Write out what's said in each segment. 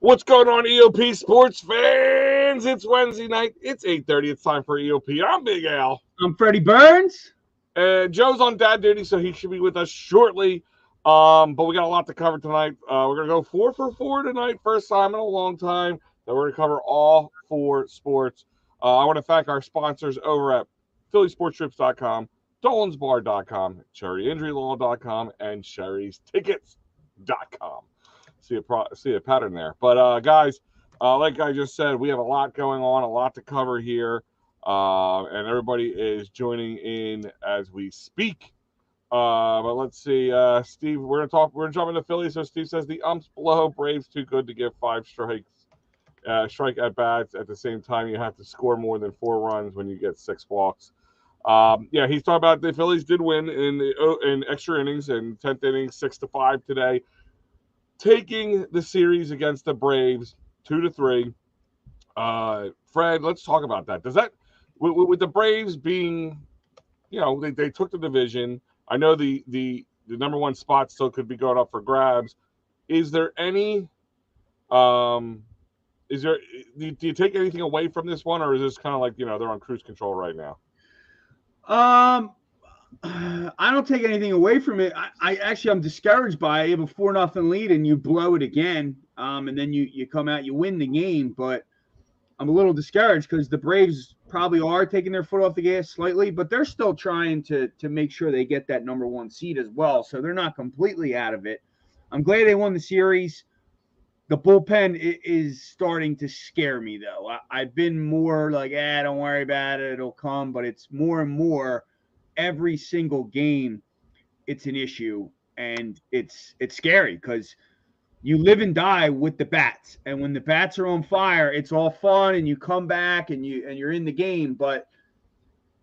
What's going on, EoP sports fans? It's Wednesday night. It's 8:30. It's time for EoP. I'm Big Al. I'm Freddie Burns. And Joe's on dad duty, so he should be with us shortly. But we got a lot to cover tonight. We're going to go 4 for 4 tonight. First time in a long time that we're going to cover all 4 sports. I want to thank our sponsors over at phillysportstrips.com, dolansbar.com, cherryinjurylaw.com, and sherrystickets.com. See a pattern there. But guys, like I just said, we have a lot going on, a lot to cover here, and everybody is joining in as we speak. But let's see, Steve. We're gonna jump into Philly. So Steve says the umps blow. Braves too good to give 5 strike at bats. At the same time, you have to score more than 4 runs when you get 6 walks. Yeah, he's talking about the Phillies did win in extra innings and 10th inning, 6-5 today, taking the series against the Braves 2-3. Fred, let's talk about that. Does that, with the Braves being, they took the division. I know the number 1 spot still could be going up for grabs. Is there any, do you take anything away from this one, or is this kind of like, they're on cruise control right now? I don't take anything away from it. I'm discouraged by it. You have a 4-0 lead and you blow it again. And then you come out, you win the game, but I'm a little discouraged because the Braves probably are taking their foot off the gas slightly, but they're still trying to make sure they get that number 1 seed as well. So they're not completely out of it. I'm glad they won the series. The bullpen is starting to scare me, though. I've been more like, don't worry about it. It'll come. But it's more and more every single game, it's an issue. And it's scary because you live and die with the bats. And when the bats are on fire, it's all fun. And you come back and you're in the game. But,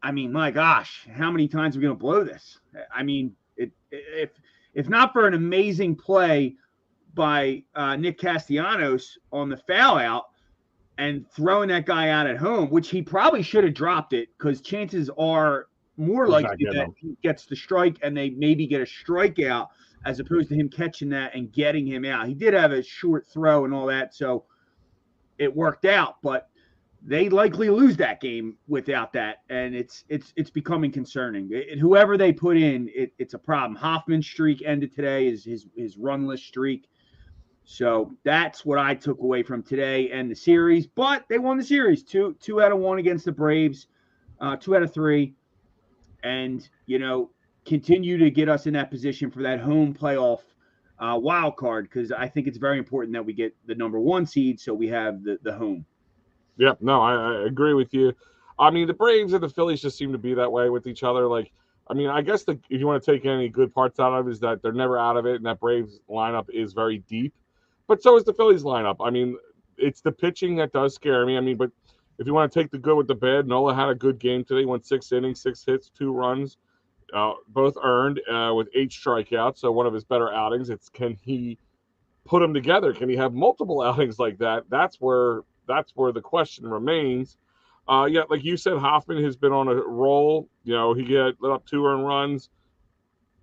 I mean, my gosh, how many times are we going to blow this? I mean, if not for an amazing play by Nick Castellanos on the foul out and throwing that guy out at home, which he probably should have dropped it because chances are more likely that he gets the strike and they maybe get a strikeout as opposed to him catching that and getting him out. He did have a short throw and all that, so it worked out, but they likely lose that game without that, and it's becoming concerning. Whoever they put in, it's a problem. Hoffman's streak ended today, his runless streak. So that's what I took away from today and the series. But they won the series, 2 out of 1 against the Braves, 2 out of 3, and continue to get us in that position for that home playoff wild card because I think it's very important that we get the number 1 seed so we have the home. Yeah, no, I agree with you. I mean, the Braves and the Phillies just seem to be that way with each other. Like, I mean, I guess if you want to take any good parts out of it is that they're never out of it, and that Braves lineup is very deep. But so is the Phillies lineup. I mean, it's the pitching that does scare me. I mean, but if you want to take the good with the bad, Nola had a good game today. Went 6 innings, 6 hits, 2 runs, both earned with 8 strikeouts. So one of his better outings. It's can he put them together? Can he have multiple outings like that? That's where the question remains. Yeah, like you said, Hoffman has been on a roll. He let up 2 earned runs.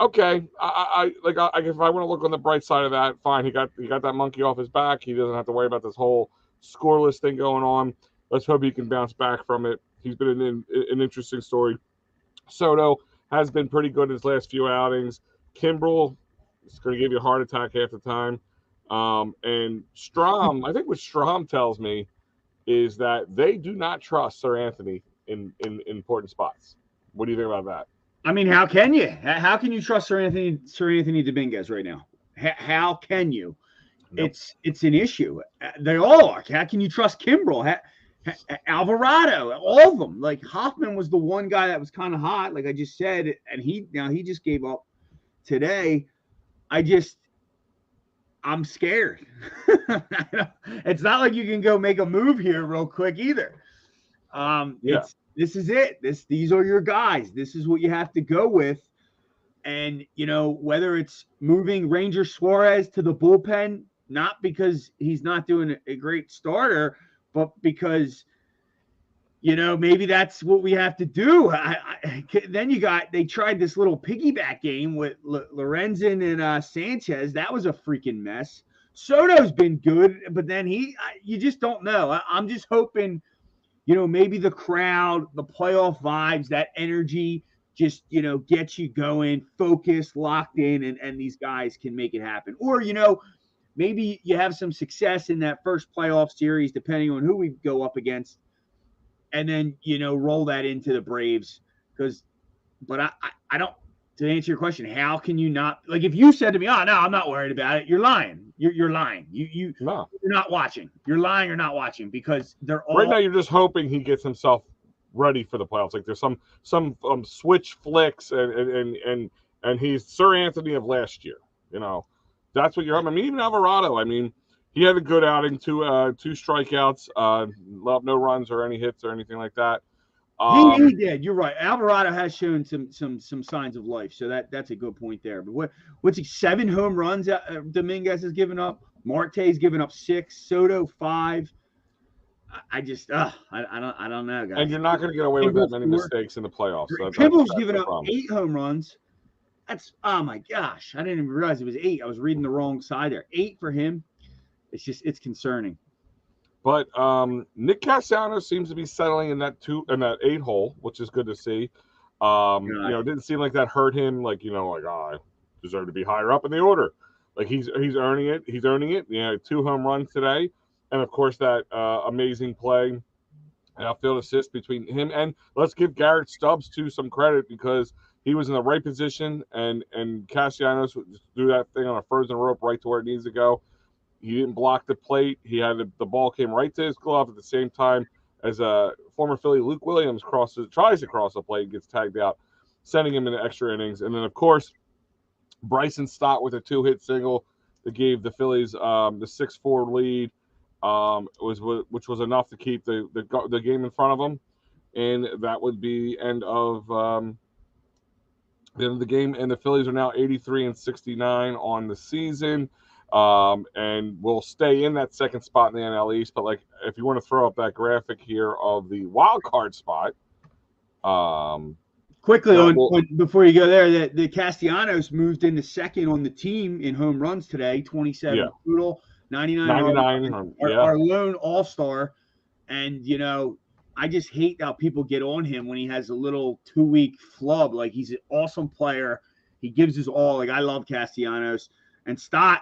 Okay, I if I want to look on the bright side of that, fine. He got that monkey off his back. He doesn't have to worry about this whole scoreless thing going on. Let's hope he can bounce back from it. He's been an interesting story. Soto has been pretty good in his last few outings. Kimbrel is going to give you a heart attack half the time. And Strom, I think what Strom tells me is that they do not trust Sir Anthony in important spots. What do you think about that? I mean, how can you? How can you trust Sir Anthony Dominguez right now? How can you? Nope. It's an issue. They all are. How can you trust Kimbrel? Alvarado, all of them. Like Hoffman was the one guy that was kind of hot, like I just said, and he just gave up today. I'm scared. It's not like you can go make a move here real quick either. This is it. These are your guys. This is what you have to go with. And, whether it's moving Ranger Suarez to the bullpen, not because he's not doing a great starter, but because, maybe that's what we have to do. Then they tried this little piggyback game with Lorenzen and Sanchez. That was a freaking mess. Soto's been good, but then you just don't know. I'm just hoping, maybe the crowd, the playoff vibes, that energy just, gets you going, focused, locked in, and these guys can make it happen. Or, maybe you have some success in that first playoff series, depending on who we go up against, and then, roll that into the Braves. But I don't, to answer your question, how can you not, like, if you said to me, oh, no, I'm not worried about it, you're lying. You're lying. You're not watching. You're lying. You're not watching, because they're all. Right now, you're just hoping he gets himself ready for the playoffs. Like, there's some switch flicks, and he's Sir Anthony of last year. That's what you're hoping. I mean, even Alvarado. I mean, he had a good outing, two strikeouts, no runs or any hits or anything like that. He did. You're right. Alvarado has shown some signs of life, so that's a good point there. But what's he? 7 home runs Dominguez has given up. Marte's given up 6. Soto 5. I just I don't know, guys. And you're not going to get away with that many mistakes in the playoffs. So Kimball's given up 8 home runs. That's, oh my gosh, I didn't even realize it was 8. I was reading the wrong side there. 8 for him. It's concerning. But Nick Castellanos seems to be settling in that 8 hole, which is good to see. It didn't seem like that hurt him. Like, I deserve to be higher up in the order. Like, he's earning it. He's earning it. 2 home runs today, and of course that amazing play, outfield assist between him and, let's give Garrett Stubbs some credit, because he was in the right position, and Castellanos threw that thing on a frozen rope right to where it needs to go. He didn't block the plate. He had the ball came right to his glove at the same time as former Philly Luke Williams tries to cross the plate, gets tagged out, sending him into extra innings. And then, of course, Bryson Stott with a 2-hit single that gave the Phillies the 6-4 lead, which was enough to keep the game in front of them. And that would be end of the game. And the Phillies are now 83-69 on the season. And we'll stay in that second spot in the NL East. But, like, if you want to throw up that graphic here of the wild card spot, quickly before you go there, the Castellanos moved into second on the team in home runs today, 27 total, 99. Our lone all-star, and I just hate how people get on him when he has a little 2-week flub. Like, he's an awesome player. He gives his all. Like, I love Castellanos. And Stott.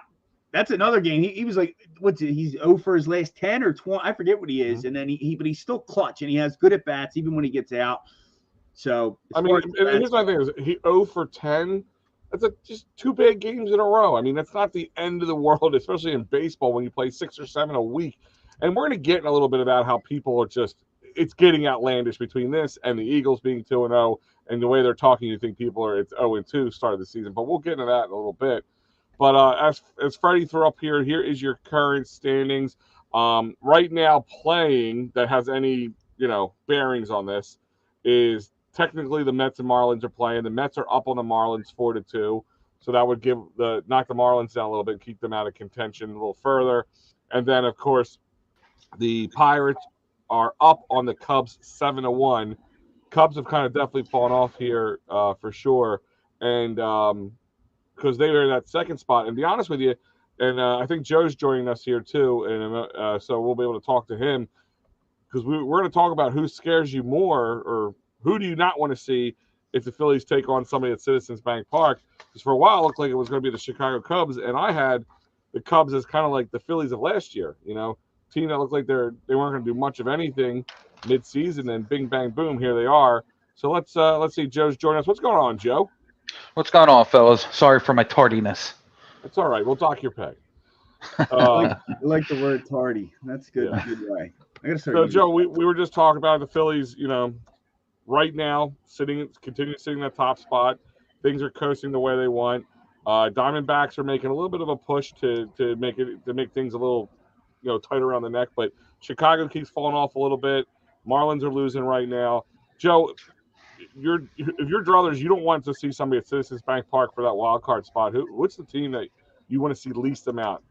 That's another game. He was like, he's 0 for his last 10 or 20. I forget what he is. And then but he's still clutch, and he has good at bats even when he gets out. So, I mean, here's my thing: is he 0 for 10? That's just 2 bad games in a row. I mean, that's not the end of the world, especially in baseball when you play 6 or 7 a week. And we're going to get in a little bit about how people are it's getting outlandish between this and the Eagles being 2-0, and the way they're talking. You think people it's 0-2 start of the season, but we'll get into that in a little bit. But as Freddy threw up here is your current standings. Right now, playing that has any bearings on this is technically the Mets and Marlins are playing. The Mets are up on the Marlins 4-2, so that would knock the Marlins down a little bit, keep them out of contention a little further. And then, of course, the Pirates are up on the Cubs 7-1. Cubs have kind of definitely fallen off here for sure, and because they were in that second spot. And to be honest with you, and I think Joe's joining us here too, and so we'll be able to talk to him, because we're going to talk about who scares you more, or who do you not want to see if the Phillies take on somebody at Citizens Bank Park. Because for a while it looked like it was going to be the Chicago Cubs, and I had the Cubs as kind of like the Phillies of last year, team that looked like they weren't going to do much of anything mid-season, and bing, bang, boom, here they are. So let's see, Joe's joining us. What's going on, Joe? What's going on, fellas? Sorry for my tardiness. It's all right. We'll dock your pay. I like the word tardy. That's good. Yeah. Good way. I gotta start. So, Joe, we were just talking about the Phillies. Right now, continue sitting in that top spot. Things are coasting the way they want. Diamondbacks are making a little bit of a push to make things a little tight around the neck, but Chicago keeps falling off a little bit. Marlins are losing right now. Joe, if you're druthers, you don't want to see somebody at Citizens Bank Park for that wild card spot. What's the team that you want to see least amount?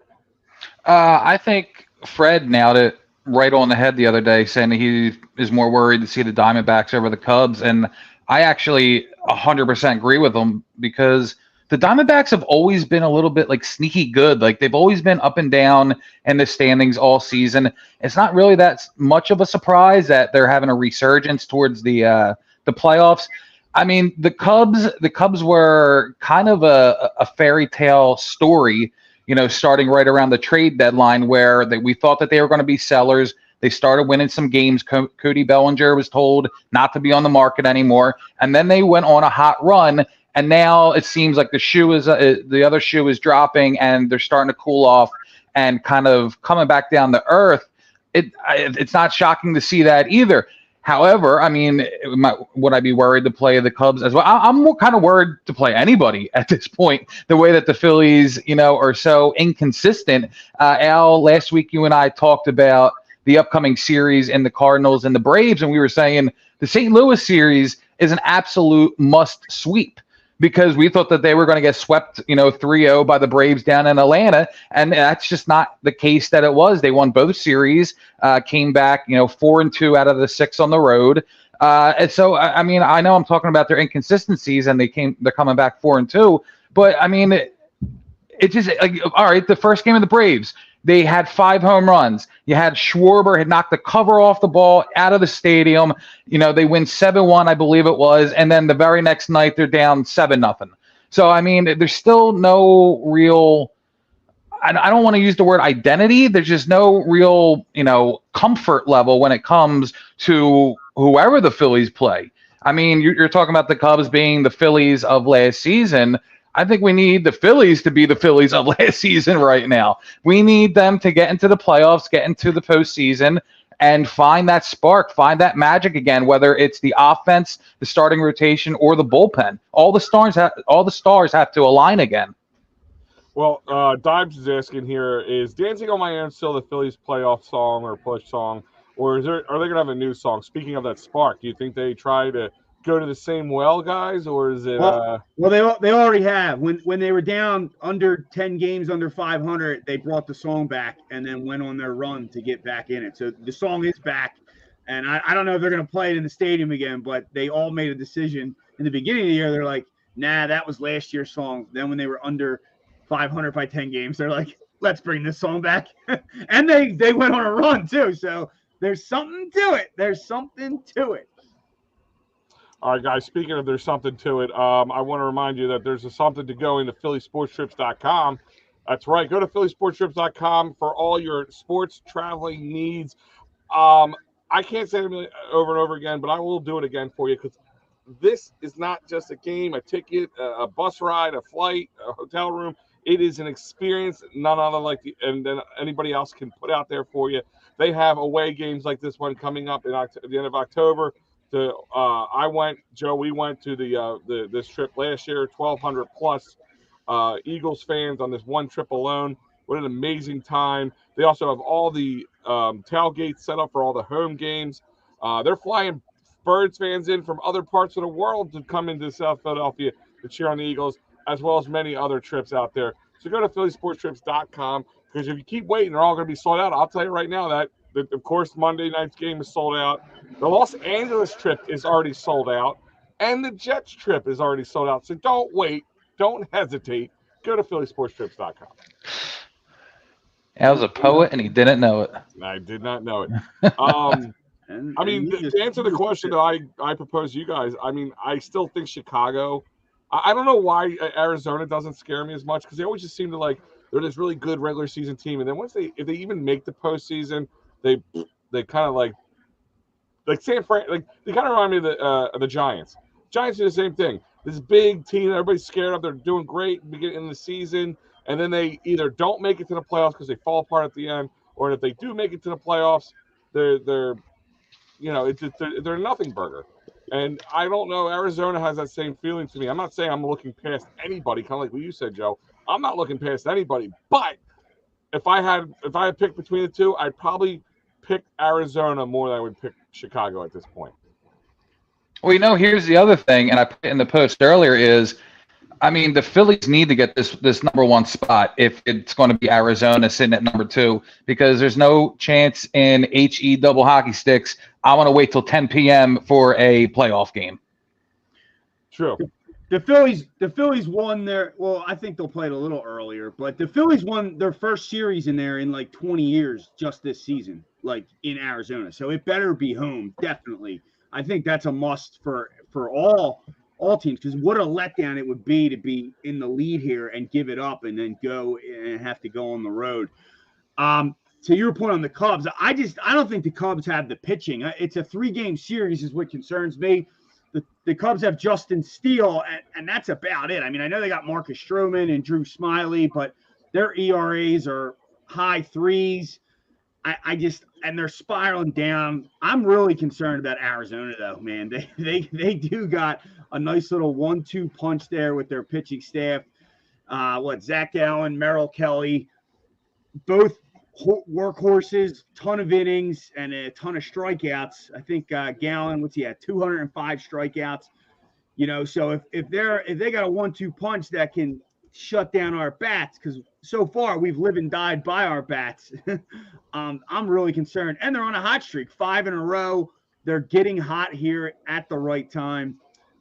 I think Fred nailed it right on the head the other day, saying that he is more worried to see the Diamondbacks over the Cubs, and I actually 100% agree with him, because the Diamondbacks have always been a little bit like sneaky good. Like they've always been up and down in the standings all season. It's not really that much of a surprise that they're having a resurgence towards the playoffs. I mean, the Cubs were kind of a fairy tale story, starting right around the trade deadline where we thought that they were going to be sellers. They started winning some games. Cody Bellinger was told not to be on the market anymore. And then they went on a hot run. And now it seems like the other shoe is dropping and they're starting to cool off and kind of coming back down to earth. It's not shocking to see that either. However, I mean, would I be worried to play the Cubs as well? I'm kind of worried to play anybody at this point, the way that the Phillies, are so inconsistent. Al, last week you and I talked about the upcoming series in the Cardinals and the Braves, and we were saying the St. Louis series is an absolute must sweep because we thought that they were going to get swept, 3-0 by the Braves down in Atlanta, and that's just not the case that it was. They won both series, came back, 4-2 out of the 6 on the road. And so, I mean, I know I'm talking about their inconsistencies, and they're coming back 4-2, but I mean, it just like, all right, the first game of the Braves, they had 5 home runs. You had Schwarber had knocked the cover off the ball out of the stadium. They win 7-1, I believe it was. And then the very next night, they're down 7-0. So, I mean, there's still no real – I don't want to use the word identity. There's just no real, comfort level when it comes to whoever the Phillies play. I mean, you're talking about the Cubs being the Phillies of last season. I think we need the Phillies to be the Phillies of last season right now. We need them to get into the playoffs, get into the postseason, and find that spark, find that magic again, whether it's the offense, the starting rotation, or the bullpen. All the stars have to align again. Well, Dibes is asking here, is Dancing on My Own still the Phillies playoff song or push song, or are they going to have a new song? Speaking of that spark, do you think they try to go to the same well, guys, or is it well, they already have. When they were down under 10 games under 500, they brought the song back and then went on their run to get back in it. So the song is back, and I don't know if they're going to play it in the stadium again, but they all made a decision in the beginning of the year. They're like, nah, that was last year's song. Then when they were under 500 by 10 games, they're like, let's bring this song back. And they went on a run too. So there's something to it. All right, guys, speaking of there's something to it, I want to remind you that there's a something to go into phillysportstrips.com. That's right. Go to phillysportstrips.com for all your sports traveling needs. I can't say it over and over again, but I will do it again for you because this is not just a game, a ticket, a bus ride, a flight, a hotel room. It is an experience none other like than anybody else can put out there for you. They have away games like this one coming up at the end of October. We went to this trip last year, 1,200 plus Eagles fans on this one trip alone. What an amazing time. They also have all the tailgates set up for all the home games. They're flying Birds fans in from other parts of the world to come into South Philadelphia to cheer on the Eagles, as well as many other trips out there. So go to phillysportstrips.com because if you keep waiting, they're all going to be sold out. I'll tell you right now that of course, Monday night's game is sold out. The Los Angeles trip is already sold out. And the Jets trip is already sold out. So don't wait. Don't hesitate. Go to phillysportstrips.com. Al's a poet, and he didn't know it. I did not know it. I mean, to answer the question that I propose to you guys, I mean, I still think Chicago. I don't know why Arizona doesn't scare me as much because they always just seem to like they're this really good regular season team. And then if they even make the postseason, they kind of like San Fran, like they kind of remind me of the Giants. Giants do the same thing. This big team, everybody's scared of. They're doing great beginning of the season, and then they either don't make it to the playoffs because they fall apart at the end, or if they do make it to the playoffs, they're a nothing burger. And I don't know. Arizona has that same feeling to me. I'm not saying I'm looking past anybody, kind of like what you said, Joe. I'm not looking past anybody, but if I had picked between the two, I'd probably pick Arizona more than I would pick Chicago at this point. Well, here's the other thing, and I put it in the post earlier is, I mean, the Phillies need to get this number one spot if it's going to be Arizona sitting at number 2 because there's no chance in HE double hockey sticks. I want to wait till 10 p.m. for a playoff game. True. The Phillies won their. Well, I think they'll play it a little earlier, but the Phillies won their first series in there in like 20 years just this season, like in Arizona. So it better be home, definitely. I think that's a must for all teams, because what a letdown it would be to be in the lead here and give it up and then go and have to go on the road. To your point on the Cubs, I don't think the Cubs have the pitching. It's a 3-game series is what concerns me. The Cubs have Justin Steele, and that's about it. I mean, I know they got Marcus Stroman and Drew Smyly, but their ERAs are high 3s. And they're spiraling down. I'm really concerned about Arizona, though, man. They do got a nice little 1-2 punch there with their pitching staff. Zach Allen, Merrill Kelly, both workhorses, ton of innings and a ton of strikeouts. I think Gallen, 205 strikeouts. So if they got a 1-2 punch that can shut down our bats, because so far we've lived and died by our bats. I'm really concerned, and they're on a hot streak, 5 in a row. They're getting hot here at the right time.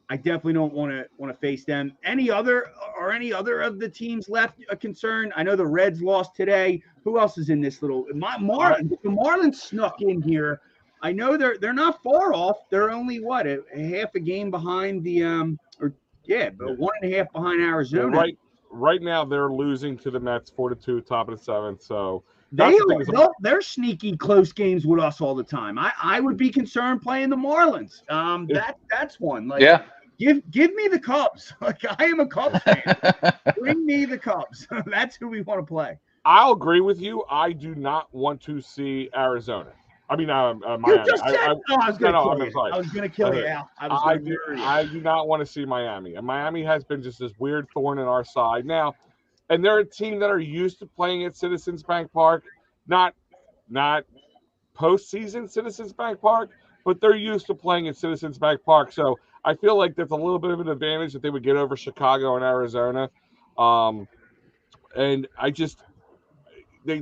I definitely don't want to face them. Any other of the teams left a concern? I know the Reds lost today. Who else is in this little Marlins? The Marlins snuck in here. I know they're not far off. They're only a half a game behind the but 1.5 behind Arizona. Right now they're losing to the Mets 4-2, top of the 7th. So they're sneaky close games with us all the time. I would be concerned playing the Marlins. That's one. Give me the Cubs. I am a Cubs fan. Bring me the Cubs. That's who we want to play. I'll agree with you. I do not want to see Arizona. I mean, Miami. You just said, I was going to kill you, Al. I do not want to see Miami. And Miami has been just this weird thorn in our side now. And they're a team that are used to playing at Citizens Bank Park, not postseason Citizens Bank Park, but they're used to playing at Citizens Bank Park. So I feel like that's a little bit of an advantage that they would get over Chicago and Arizona. And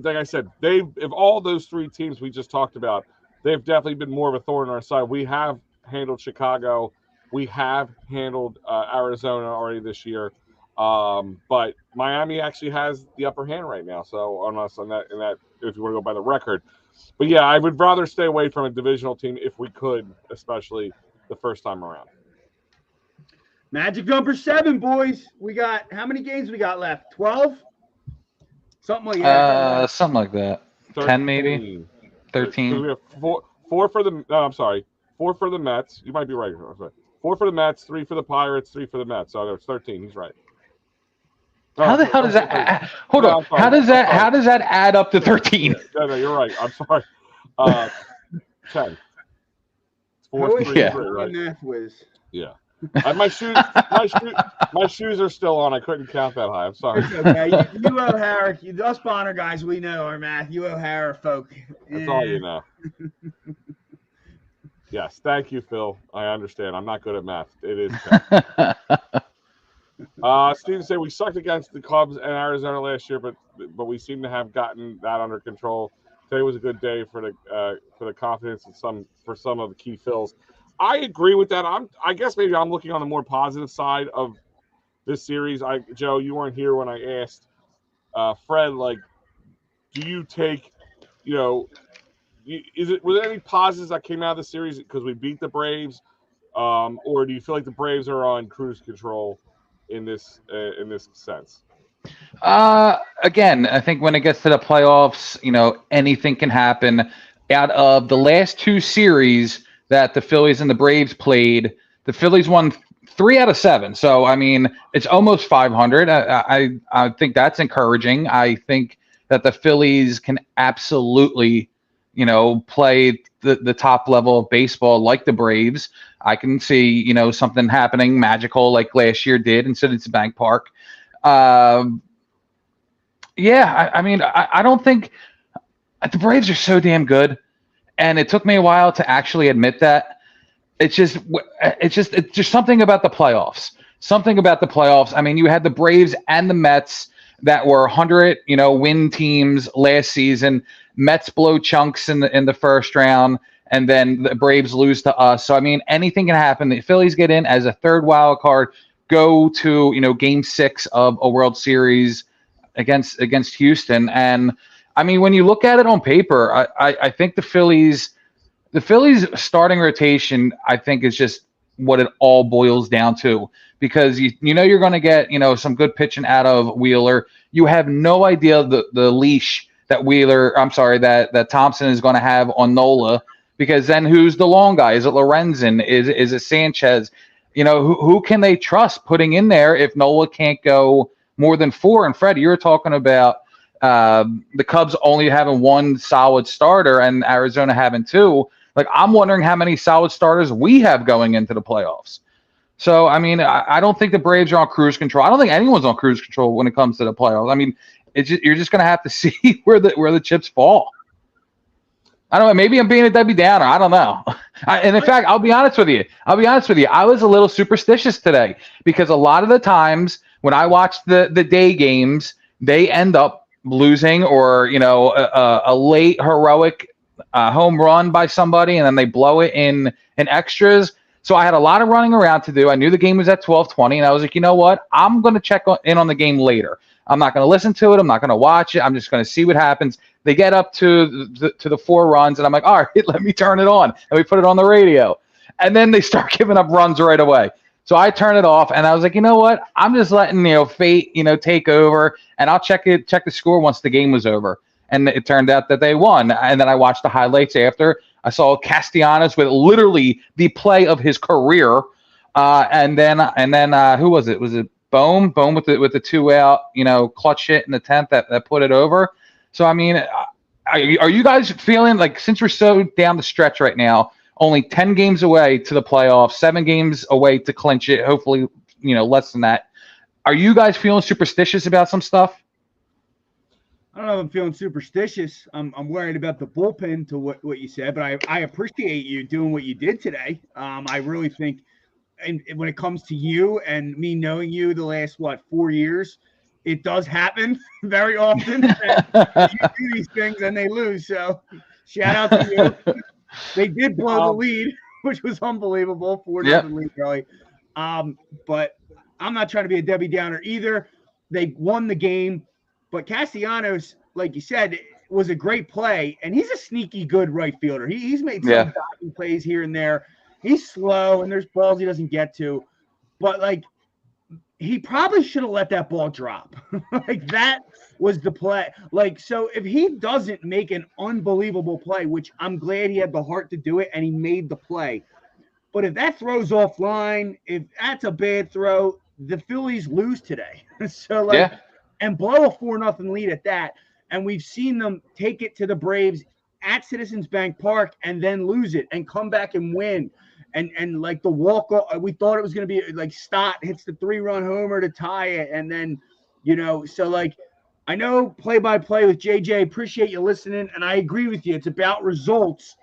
like I said, if all those 3 teams we just talked about, they've definitely been more of a thorn in our side. We have handled Chicago. We have handled Arizona already this year. But Miami actually has the upper hand right now. So on us on that, if you want to go by the record. But yeah, I would rather stay away from a divisional team if we could, especially the first time around. Magic number 7, boys. We got how many games we got left? 12? Something like that. Something like that. 13. 10 maybe. 13. So we have four for the. No, I'm sorry. 4 for the Mets. You might be right. 4 for the Mets, 3 for the Pirates, 3 for the Mets. So there's 13. He's right. How the hell does that? Hold on. How does that add up to 13? No, you're right. I'm sorry. 10. It's 4, 3, yeah. 3, right? Math whiz. Yeah. My shoes are still on. I couldn't count that high. I'm sorry. It's okay. You O'Hara, us Bonner guys, we know our math. You O'Hara folk. That's all you know. Yes, thank you, Phil. I understand. I'm not good at math. It is. Steven said we sucked against the Cubs and Arizona last year, but we seem to have gotten that under control. Today was a good day for the confidence and for some of the key fills. I agree with that. I guess maybe I'm looking on the more positive side of this series. Joe, you weren't here when I asked Fred, do you take, were there any positives that came out of the series because we beat the Braves, or do you feel like the Braves are on cruise control in this sense? Again, I think when it gets to the playoffs, anything can happen. Out of the last 2 series that the Phillies and the Braves played, the Phillies won 3 out of 7. So, I mean, it's almost 500. I think that's encouraging. I think that the Phillies can absolutely, play the top level of baseball like the Braves. I can see, something happening magical like last year did in Citizens Bank Park. I mean, I don't think the Braves are so damn good. And it took me a while to actually admit that. It's just something about the playoffs. Something about the playoffs. I mean, you had the Braves and the Mets that were 100, win teams last season. Mets blow chunks in the first round, and then the Braves lose to us. So I mean, anything can happen. The Phillies get in as a 3rd wild card. go to, game 6 of a World Series against Houston. And I mean, when you look at it on paper, I think the Phillies starting rotation, I think, is just what it all boils down to, because you're going to get some good pitching out of Wheeler. You have no idea the leash that that Thompson is going to have on Nola, because then who's the long guy? Is it Lorenzen? Is it Sanchez? Who can they trust putting in there if Nola can't go more than 4? And Fred, you were talking about the Cubs only having one solid starter and Arizona having 2. Like, I'm wondering how many solid starters we have going into the playoffs. So, I mean, I don't think the Braves are on cruise control. I don't think anyone's on cruise control when it comes to the playoffs. I mean, you're just going to have to see where the chips fall. I don't know. Maybe I'm being a Debbie Downer. I don't know. And in fact, I'll be honest with you. I was a little superstitious today, because a lot of the times when I watch the day games, they end up losing, or a late heroic home run by somebody, and then they blow it in extras. So I had a lot of running around to do. I knew the game was at 12:20, and I was like, you know what? I'm going to check in on the game later. I'm not going to listen to it. I'm not going to watch it. I'm just going to see what happens. They get up to the 4 runs, and I'm like, all right, let me turn it on. And we put it on the radio. And then they start giving up runs right away. So I turn it off, and I was like, you know what? I'm just letting fate take over, and I'll check the score once the game was over. And it turned out that they won. And then I watched the highlights after. I saw Castellanos with literally the play of his career. And then who was it? Was it Bohm with the 2 out, clutch hit in the 10th that put it over. So, I mean, are you guys feeling like, since we're so down the stretch right now, only 10 games away to the playoffs, 7 games away to clinch it, hopefully, less than that. Are you guys feeling superstitious about some stuff? I don't know if I'm feeling superstitious. I'm worried about the bullpen, to what you said, but I appreciate you doing what you did today. I really think, and when it comes to you and me knowing you the last 4 years, it does happen very often. You do these things and they lose. So shout out to you. They did blow the lead, which was unbelievable. 4-0 lead, really. But I'm not trying to be a Debbie Downer either. They won the game. But Castellanos, like you said, was a great play, and he's a sneaky good right fielder. He's made some dodgy plays here and there. He's slow, and there's balls he doesn't get to. But, he probably should have let that ball drop. That was the play. So if he doesn't make an unbelievable play, which I'm glad he had the heart to do it, and he made the play. But if that throws offline, if that's a bad throw, the Phillies lose today. And blow a 4-0 lead at that. And we've seen them take it to the Braves at Citizens Bank Park and then lose it and come back and win. And the walk, we thought it was going to be Stott hits the 3-run homer to tie it. And then, I know play-by-play with JJ, appreciate you listening. And I agree with you. It's about results.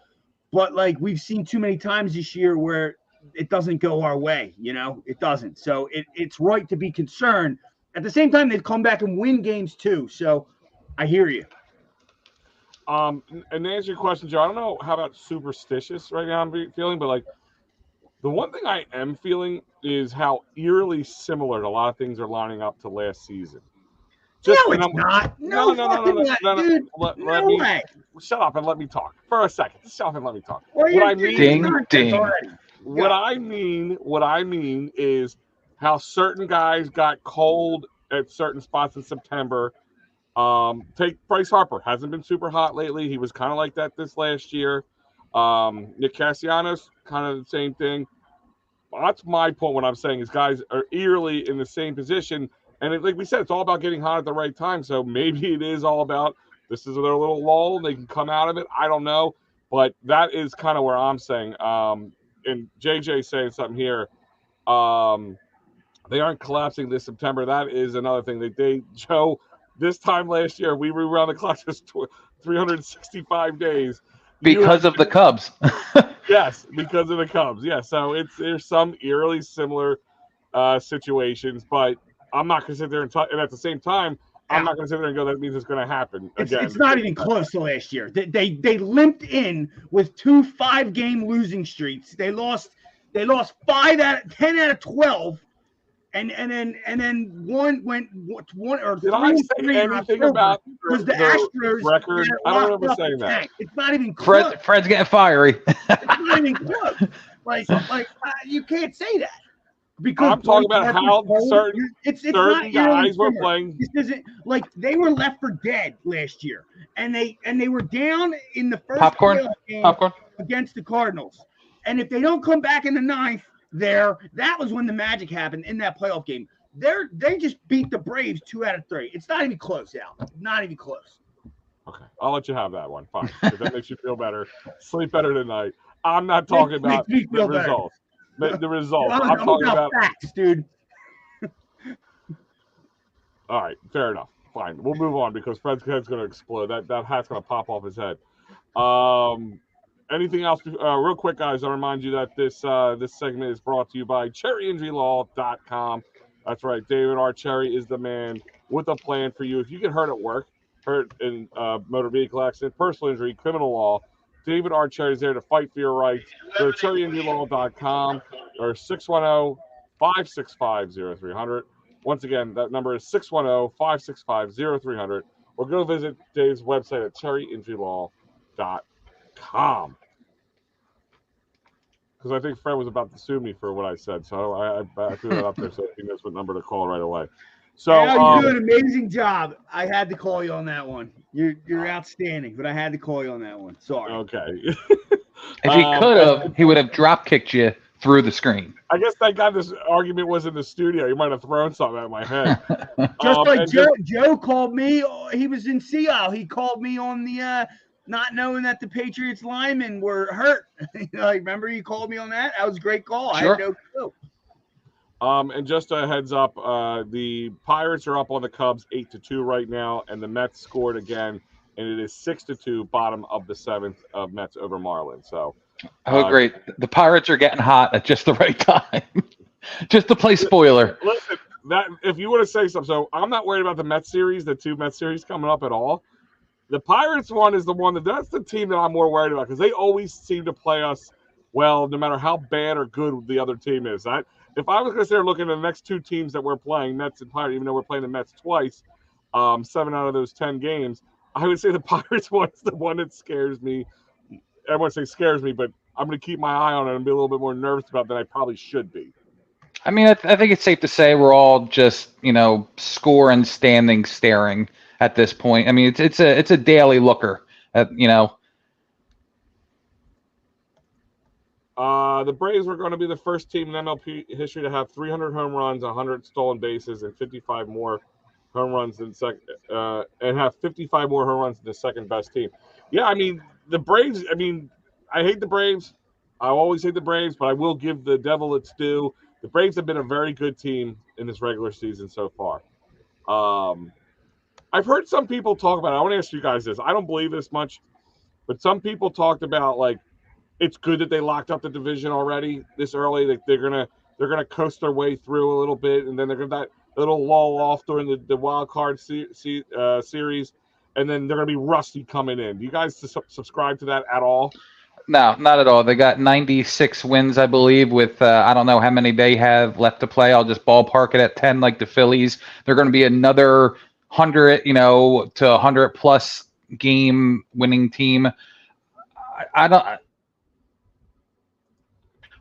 But we've seen too many times this year where it doesn't go our way, it doesn't. So it's right to be concerned. At the same time, they've come back and win games too. So I hear you. And to answer your question, Joe, I don't know how about superstitious right now I'm feeling, but the one thing I am feeling is how eerily similar a lot of things are lining up to last season. No, it's not. No, dude. Let me shut up and let me talk for a second. Shut up and let me talk. What I mean is how certain guys got cold at certain spots in September. Take Bryce Harper. Hasn't been super hot lately. He was kind of like that this last year. Nick Castellanos, kind of the same thing. That's my point. What I'm saying is guys are eerily in the same position. And like we said, it's all about getting hot at the right time. So maybe it is all about this is their little lull. They can come out of it. I don't know. But that is kind of where I'm saying. And JJ saying something here. They aren't collapsing this September. That is another thing. Joe, this time last year, we were around the clock just 365 days. Because of the Cubs. Yes, because of the Cubs. Yeah, so there's some eerily similar situations, but I'm not going to sit there and at the same time, I'm not going to sit there and go, that means it's going to happen again. It's not even close to last year. They limped in with 2 5-game losing streaks. They lost 10 out of 12. And then one went one or Did three I and say three in anything October about because the the Astros record? had it I don't locked remember up saying in the that. tank. It's not even close. Fred's getting fiery. It's not even close. You can't say that because I'm talking about Parker's how cold. It's certain not guys were playing. This isn't like they were left for dead last year, and they were down in the first Popcorn game against the Cardinals. And if they don't come back in the ninth, that was when the magic happened in that playoff game. They just beat the Braves 2 out of 3. It's not even close, Al. Not even close. Okay, I'll let you have that one. Fine. If that makes you feel better, sleep better tonight. I'm not talking about the results. The results. I'm talking about facts, dude. All right, fair enough. Fine. We'll move on because Fred's head's going to explode. That hat's going to pop off his head. Anything else? Real quick, guys, I'll remind you that this segment is brought to you by CherryInjuryLaw.com. That's right. David R. Cherry is the man with a plan for you. If you get hurt at work, hurt in motor vehicle accident, personal injury, criminal law, David R. Cherry is there to fight for your rights. Go to CherryInjuryLaw.com or 610-565-0300. Once again, that number is 610-565-0300. Or go visit Dave's website at CherryInjuryLaw.com. Because I think Fred was about to sue me for what I said, so I threw that up there so he knows what number to call right away. So you do an amazing job. I had to call you on that one. You're outstanding, but I had to call you on that one. Sorry. Okay. If he could have, he would have drop kicked you through the screen. I guess thank God this argument was in the studio. You might have thrown something at my head. Joe called me. He was in Seattle. He called me on the not knowing that the Patriots linemen were hurt. Remember you called me on that? That was a great call. Sure. I had no clue. And just a heads up, the Pirates are up on the Cubs 8-2 right now, and the Mets scored again, and it is 6-2, bottom of the 7th of Mets over Marlins. So, great! The Pirates are getting hot at just the right time, just to play spoiler. Listen, that if you want to say something, so I'm not worried about the Mets series, the 2 Mets series coming up at all. The Pirates one is the one that's the team that I'm more worried about because they always seem to play us well, no matter how bad or good the other team is. If I was going to start looking at the next 2 teams that we're playing, Mets and Pirates, even though we're playing the Mets twice, 7 out of those 10 games, I would say the Pirates one's the one that scares me. I wouldn't say scares me, but I'm going to keep my eye on it and be a little bit more nervous about it than I probably should be. I mean, I think it's safe to say we're all just, score and standing staring at this point. I mean, it's a daily looker at, The Braves were going to be the first team in MLB history to have 300 home runs, 100 stolen bases, and 55 more home runs than and have 55 more home runs than the second best team. Yeah, I mean the Braves. I mean, I hate the Braves. I always hate the Braves, but I will give the devil its due. The Braves have been a very good team in this regular season so far. I've heard some people talk about it. I want to ask you guys this. I don't believe this much, but some people talked about it's good that they locked up the division already this early. Like they're gonna coast their way through a little bit, and then they're gonna that little lull off during the wild card series, and then they're gonna be rusty coming in. Do you guys subscribe to that at all? No, not at all. They got 96 wins, I believe, with I don't know how many they have left to play. I'll just ballpark it at 10, like the Phillies. They're going to be another 100, to 100 plus game winning team. I don't.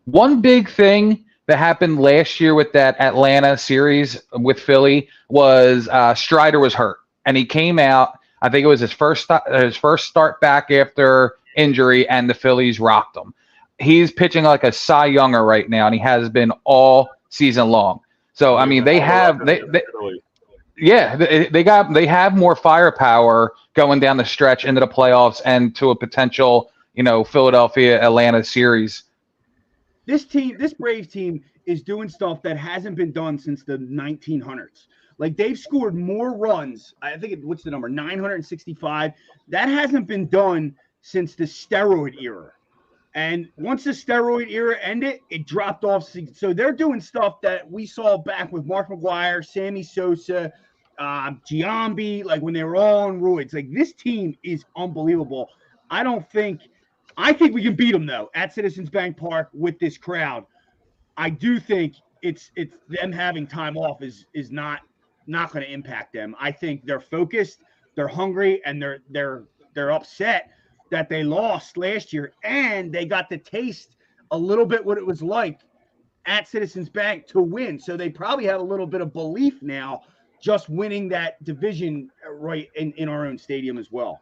One big thing that happened last year with that Atlanta series with Philly was Strider was hurt, and he came out. I think it was his first start back after injury, and the Phillies rocked him. He's pitching like a Cy Younger right now, and he has been all season long. So I mean, they have more firepower going down the stretch into the playoffs and to a potential Philadelphia Atlanta series. This Braves team is doing stuff that hasn't been done since the 1900s. Like they've scored more runs. I think what's the number? 965. That hasn't been done since the steroid era. And once the steroid era ended, it dropped off. So they're doing stuff that we saw back with Mark McGwire, Sammy Sosa, Giambi, like when they were all on roids. Like this team is unbelievable. I think we can beat them though at Citizens Bank Park with this crowd. I do think it's them having time off is not going to impact them. I think they're focused, they're hungry, and they're upset that they lost last year, and they got to taste a little bit what it was like at Citizens Bank to win. So they probably have a little bit of belief now just winning that division right in our own stadium as well.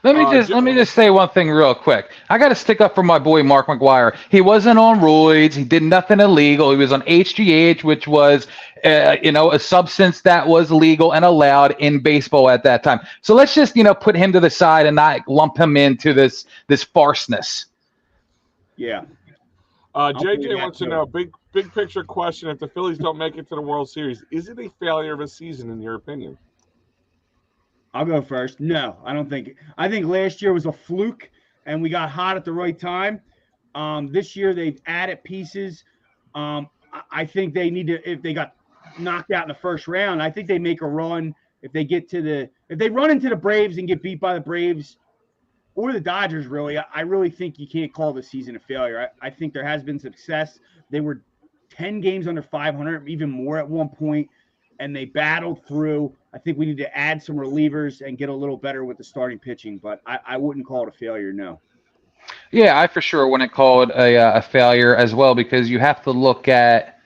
Let me just say one thing real quick. I got to stick up for my boy Mark McGwire. He wasn't on roids. He did nothing illegal. He was on HGH, which was, a substance that was legal and allowed in baseball at that time. So let's just, put him to the side and not lump him into this farceness. Yeah. JJ wants to know, big picture question: if the Phillies don't make it to the World Series, is it a failure of a season in your opinion? I'll go first. No, I don't think. I think last year was a fluke, and we got hot at the right time. This year they've added pieces. I think they need to. If they got knocked out in the first round, I think they make a run. If they run into the Braves and get beat by the Braves or the Dodgers, really, I really think you can't call the season a failure. I think there has been success. They were 10 games under 500, even more at one point, and they battled through. I think we need to add some relievers and get a little better with the starting pitching, but I wouldn't call it a failure, no. Yeah, I for sure wouldn't call it a failure as well, because you have to look at,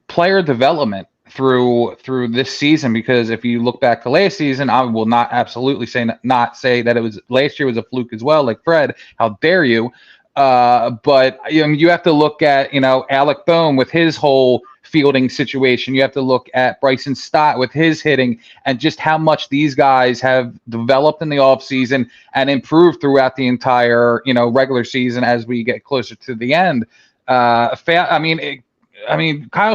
player development through this season. Because if you look back to last season, I will not say that it was last year was a fluke as well. Like Fred, how dare you? But you have to look at Alec Bohm with his whole fielding situation. You have to look at Bryson Stott with his hitting, and just how much these guys have developed in the offseason and improved throughout the entire regular season as we get closer to the end. Kyle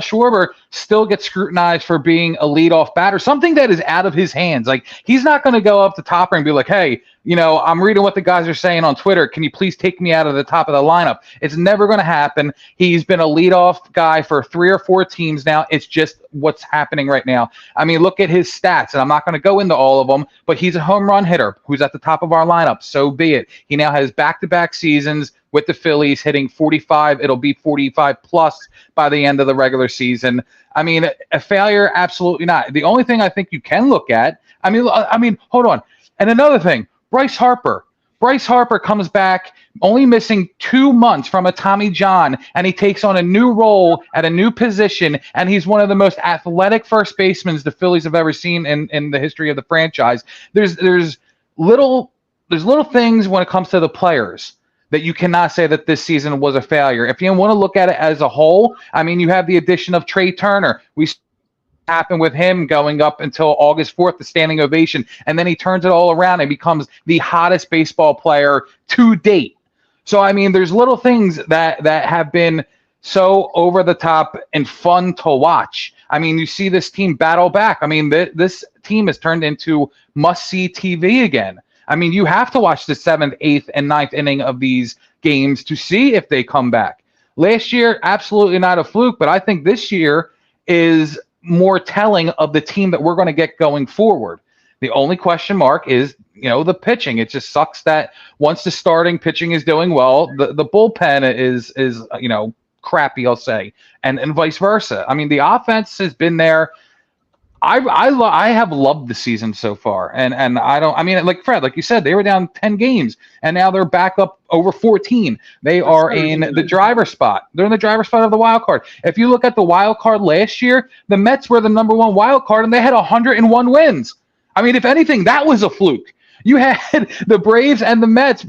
Schwarber still gets scrutinized for being a leadoff batter, something that is out of his hands. Like, he's not going to go up the topper and be like, hey, I'm reading what the guys are saying on Twitter. Can you please take me out of the top of the lineup? It's never going to happen. He's been a leadoff guy for 3 or 4 teams now. It's just what's happening right now. Look at his stats, and I'm not going to go into all of them, but he's a home run hitter who's at the top of our lineup. So be it. He now has back-to-back seasons with the Phillies hitting 45. It'll be 45 plus by the end of the regular season. A failure? Absolutely not. The only thing I think you can look at, hold on. And another thing, Bryce Harper. Bryce Harper comes back only missing 2 months from a Tommy John, and he takes on a new role at a new position, and he's one of the most athletic first basemen the Phillies have ever seen in the history of the franchise. There's little things when it comes to the players that you cannot say that this season was a failure. If you want to look at it as a whole, you have the addition of Trey Turner. We happened with him going up until August 4th, the standing ovation, and then he turns it all around and becomes the hottest baseball player to date. So, there's little things that have been so over the top and fun to watch. You see this team battle back. This team has turned into must-see TV again. You have to watch the 7th, 8th, and 9th inning of these games to see if they come back. Last year, absolutely not a fluke, but I think this year is more telling of the team that we're going to get going forward. The only question mark is, the pitching. It just sucks that once the starting pitching is doing well, the bullpen is crappy, I'll say, and vice versa. The offense has been there. I have loved the season so far, and I don't. Like Fred, like you said, they were down 10 games, and now they're back up over 14. They are in the driver's spot. They're in the driver's spot of the wild card. If you look at the wild card last year, the Mets were the number 1 wild card, and they had 101 wins. If anything, that was a fluke. You had the Braves and the Mets,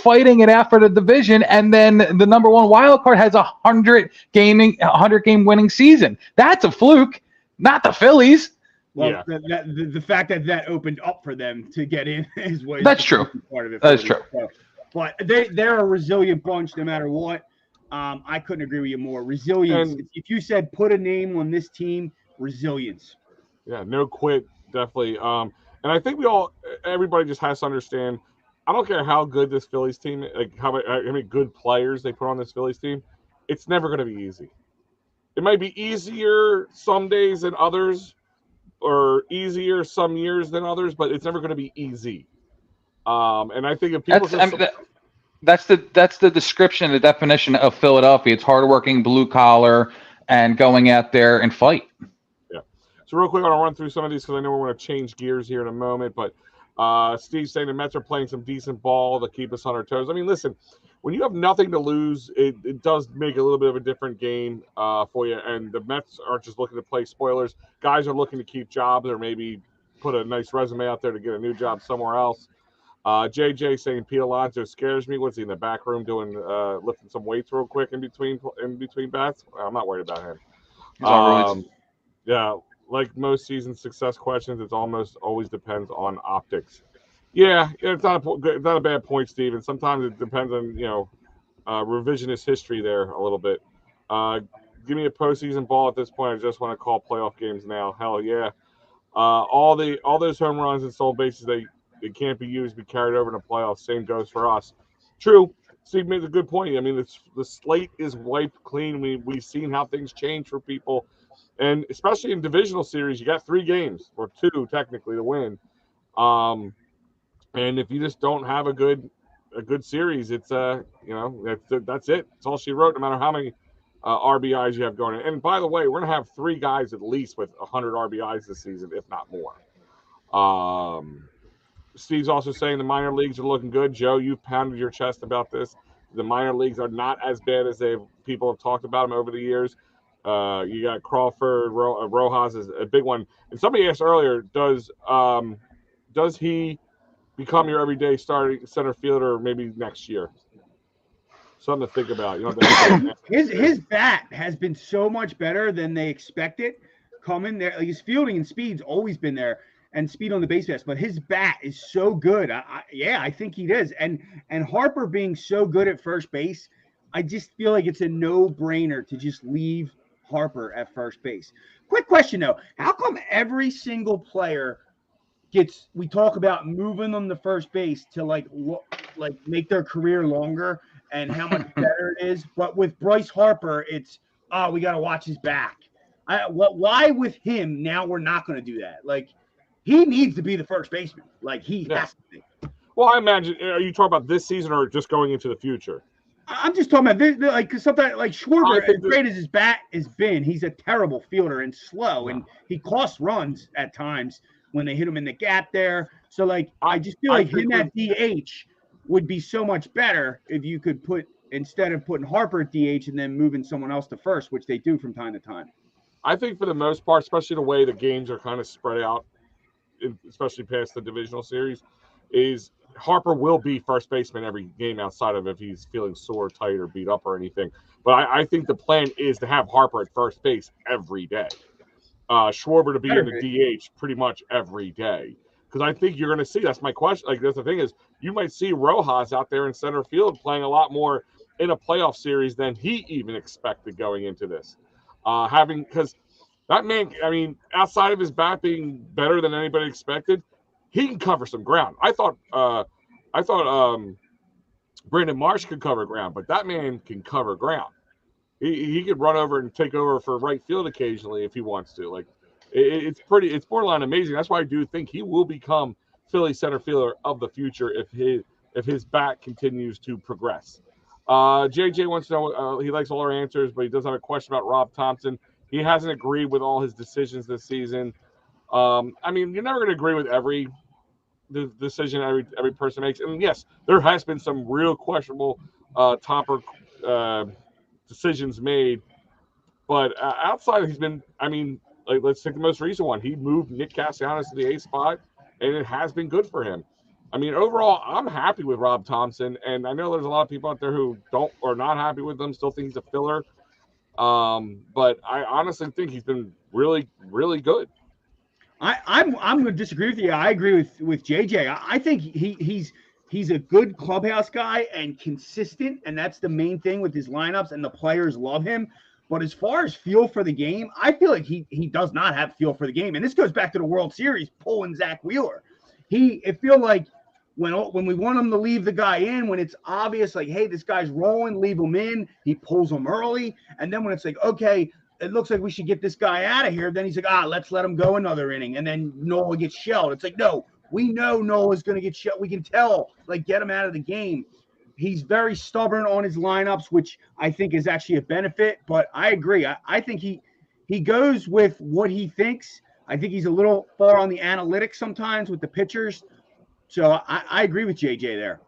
fighting it out for the division, and then the number 1 wild card has a 100-game winning season. That's a fluke. Not the Phillies. Well, yeah. The fact that opened up for them to get in is what. That's true. Part of it. That's true. So, but they're a resilient bunch no matter what. I couldn't agree with you more. Resilience. If you said put a name on this team, resilience. Yeah, no quit, definitely. And I think everybody just has to understand. I don't care how good this Phillies team, like how many good players they put on this Phillies team. It's never going to be easy. It might be easier some days than others, or easier some years than others, but it's never going to be easy. And I think if people that's the description, the definition of Philadelphia. It's hardworking, blue collar, and going out there and fight. Yeah. So real quick, I want to run through some of these because I know we're going to change gears here in a moment. But Steve's saying the Mets are playing some decent ball to keep us on our toes. I mean, listen, when you have nothing to lose, it does make a little bit of a different game for you. And the Mets aren't just looking to play spoilers. Guys are looking to keep jobs or maybe put a nice resume out there to get a new job somewhere else. JJ saying Pete Alonso scares me. What's he in the back room doing, lifting some weights real quick in between bats? I'm not worried about him. Yeah, like most season success questions, it's almost always depends on optics. Yeah, it's not a bad point, Steve. And sometimes it depends on revisionist history there a little bit. Give me a postseason ball at this point. I just want to call playoff games now. Hell yeah. All those home runs and stolen bases, they can't be used, be carried over in the playoffs. Same goes for us. True. Steve made a good point. I mean, the slate is wiped clean. We've seen how things change for people, and especially in divisional series, you got 3 games or 2 technically to win. And if you just don't have a good series, it's that's it. It's all she wrote. No matter how many RBIs you have going in. And by the way, we're gonna have 3 guys at least with 100 RBIs this season, if not more. Steve's also saying the minor leagues are looking good. Joe, you've pounded your chest about this. The minor leagues are not as bad as people have talked about them over the years. You got Crawford, Rojas is a big one. And somebody asked earlier, does he become your everyday starting center fielder maybe next year? Something to think about. His bat has been so much better than they expected coming there. Like his fielding and speed's always been there, and speed on the base pass, but his bat is so good. I think he is. And Harper being so good at first base, I just feel like it's a no-brainer to just leave Harper at first base. Quick question though, how come every single player we talk about moving them to first base to like make their career longer and how much better it is, but with Bryce Harper, it's we got to watch his back. Why with him now we're not going to do that? Like, he needs to be the first baseman. Like, he has to be. Well, I imagine, are you talking about this season or just going into the future? I'm just talking about this, like, because sometimes, like, Schwarber, as great as his bat has been, he's a terrible fielder and slow, and he costs runs at times when they hit him in the gap there. So, like, I just feel like him at DH would be so much better if you could instead of putting Harper at DH and then moving someone else to first, which they do from time to time. I think for the most part, especially the way the games are kind of spread out, especially past the divisional series, is Harper will be first baseman every game outside of if he's feeling sore, tight, or beat up or anything. But I think the plan is to have Harper at first base every day. Schwarber to be in the DH pretty much every day. Because I think you're going to see, that's my question. Like, that's the thing is, you might see Rojas out there in center field playing a lot more in a playoff series than he even expected going into this. Because that man, I mean, outside of his bat being better than anybody expected, he can cover some ground. I thought Brandon Marsh could cover ground, but that man can cover ground. He could run over and take over for right field occasionally if he wants to. Like, it's borderline amazing. That's why I do think he will become Philly center fielder of the future if his bat continues to progress. JJ wants to know, he likes all our answers, but he does have a question about Rob Thompson. He hasn't agreed with all his decisions this season. I mean, you're never going to agree with every decision every person makes. And yes, there has been some real questionable topper decisions made, but outside he's been. I mean, like, let's take the most recent one. He moved Nick Castellanos to the A spot, and it has been good for him. I mean, overall, I'm happy with Rob Thompson, and I know there's a lot of people out there who are not happy with him, still think he's a filler. But I honestly think he's been really, really good. I'm going to disagree with you. I agree with JJ. I think he's a good clubhouse guy and consistent, and that's the main thing with his lineups, and the players love him. But as far as feel for the game, I feel like he does not have feel for the game. And this goes back to the World Series, pulling Zach Wheeler. It feel like when we want him to leave the guy in, when it's obvious, like, hey, this guy's rolling, leave him in, he pulls him early. And then when it's like, okay, it looks like we should get this guy out of here, then he's like, let's let him go another inning. And then Nola gets shelled. It's like, no, we know Nola's going to get shelled. We can tell, like, get him out of the game. He's very stubborn on his lineups, which I think is actually a benefit. But I agree. I think he goes with what he thinks. I think he's a little far on the analytics sometimes with the pitchers. So I agree with JJ there.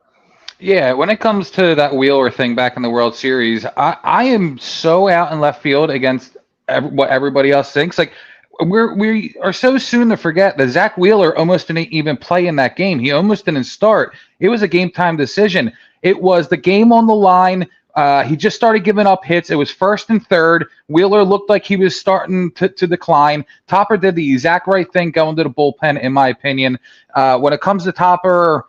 Yeah, when it comes to that Wheeler thing back in the World Series, I am so out in left field against what everybody else thinks. Like we are so soon to forget that Zach Wheeler almost didn't even play in that game. He almost didn't start. It was a game time decision. It was the game on the line. He just started giving up hits. It was first and third. Wheeler looked like he was starting to decline. Topper did the exact right thing going to the bullpen, in my opinion. When it comes to Topper,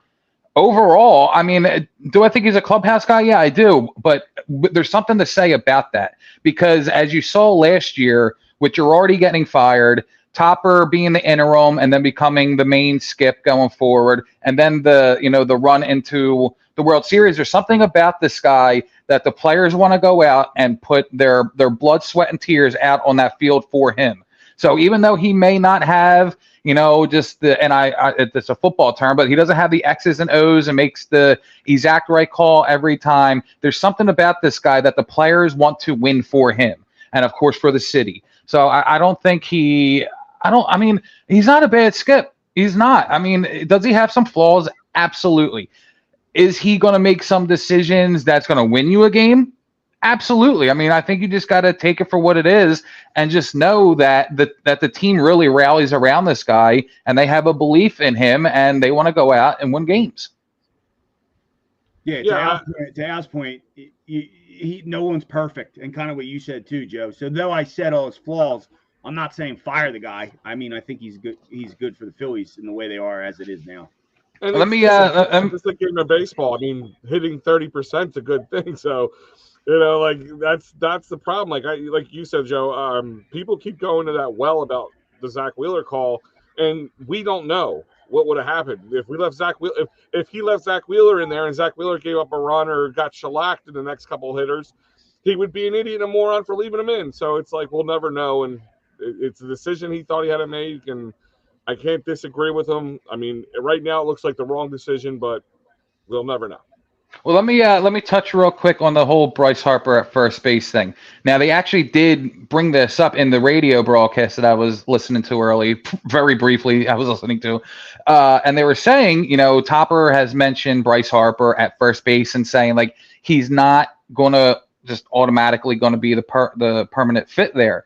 overall, I mean, do I think he's a clubhouse guy? Yeah, I do. But there's something to say about that. Because as you saw last year, with Girardi getting fired, Topper being the interim and then becoming the main skip going forward, and then the run into the World Series, there's something about this guy that the players want to go out and put their blood, sweat, and tears out on that field for him. So even though he may not have, just it's a football term, but he doesn't have the X's and O's and makes the exact right call every time. There's something about this guy that the players want to win for him, and of course for the city. So I don't think he's not a bad skip. He's not. I mean, does he have some flaws? Absolutely. Is he going to make some decisions that's going to win you a game? Absolutely. I mean, I think you just got to take it for what it is and just know that the team really rallies around this guy and they have a belief in him and they want to go out and win games. Yeah, to Al's point, no one's perfect, and kind of what you said too, Joe. So though I said all his flaws, I'm not saying fire the guy. I mean, I think he's good. He's good for the Phillies in the way they are as it is now. And just like game of baseball. I mean, hitting 30% is a good thing. So, that's the problem. Like you said, Joe. People keep going to that well about the Zach Wheeler call, and we don't know what would have happened if we left Zach Wheeler. If he left Zach Wheeler in there and Zach Wheeler gave up a run or got shellacked in the next couple of hitters, he would be an idiot and a moron for leaving him in. So it's like we'll never know, and it's a decision he thought he had to make, and I can't disagree with him. I mean, right now it looks like the wrong decision, but we'll never know. Well, let me touch real quick on the whole Bryce Harper at first base thing. Now, they actually did bring this up in the radio broadcast that I was listening to early, very briefly. I was listening to, and they were saying, Topper has mentioned Bryce Harper at first base and saying like he's not going to just automatically going to be the permanent fit there,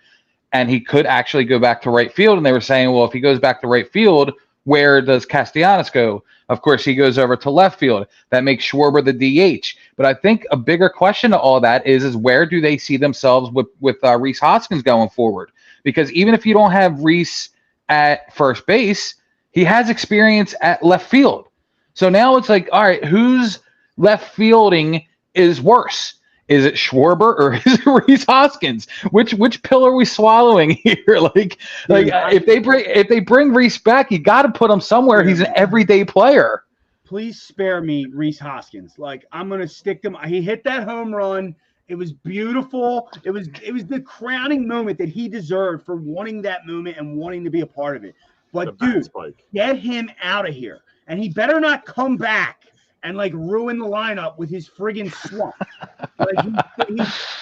and he could actually go back to right field. And they were saying, well, if he goes back to right field, where does Castellanos go? Of course, he goes over to left field. That makes Schwarber the DH. But I think a bigger question to all that is where do they see themselves with Rhys Hoskins going forward? Because even if you don't have Rhys at first base, he has experience at left field. So now it's like, all right, whose left fielding is worse? Is it Schwarber or is it Rhys Hoskins? Which pill are we swallowing here? If they bring Rhys back, you got to put him somewhere. He's an everyday player. Please spare me Rhys Hoskins. I'm gonna stick him. He hit that home run. It was beautiful. It was the crowning moment that he deserved for wanting that moment and wanting to be a part of it. But dude, get him out of here, and he better not come back and ruin the lineup with his friggin' slump.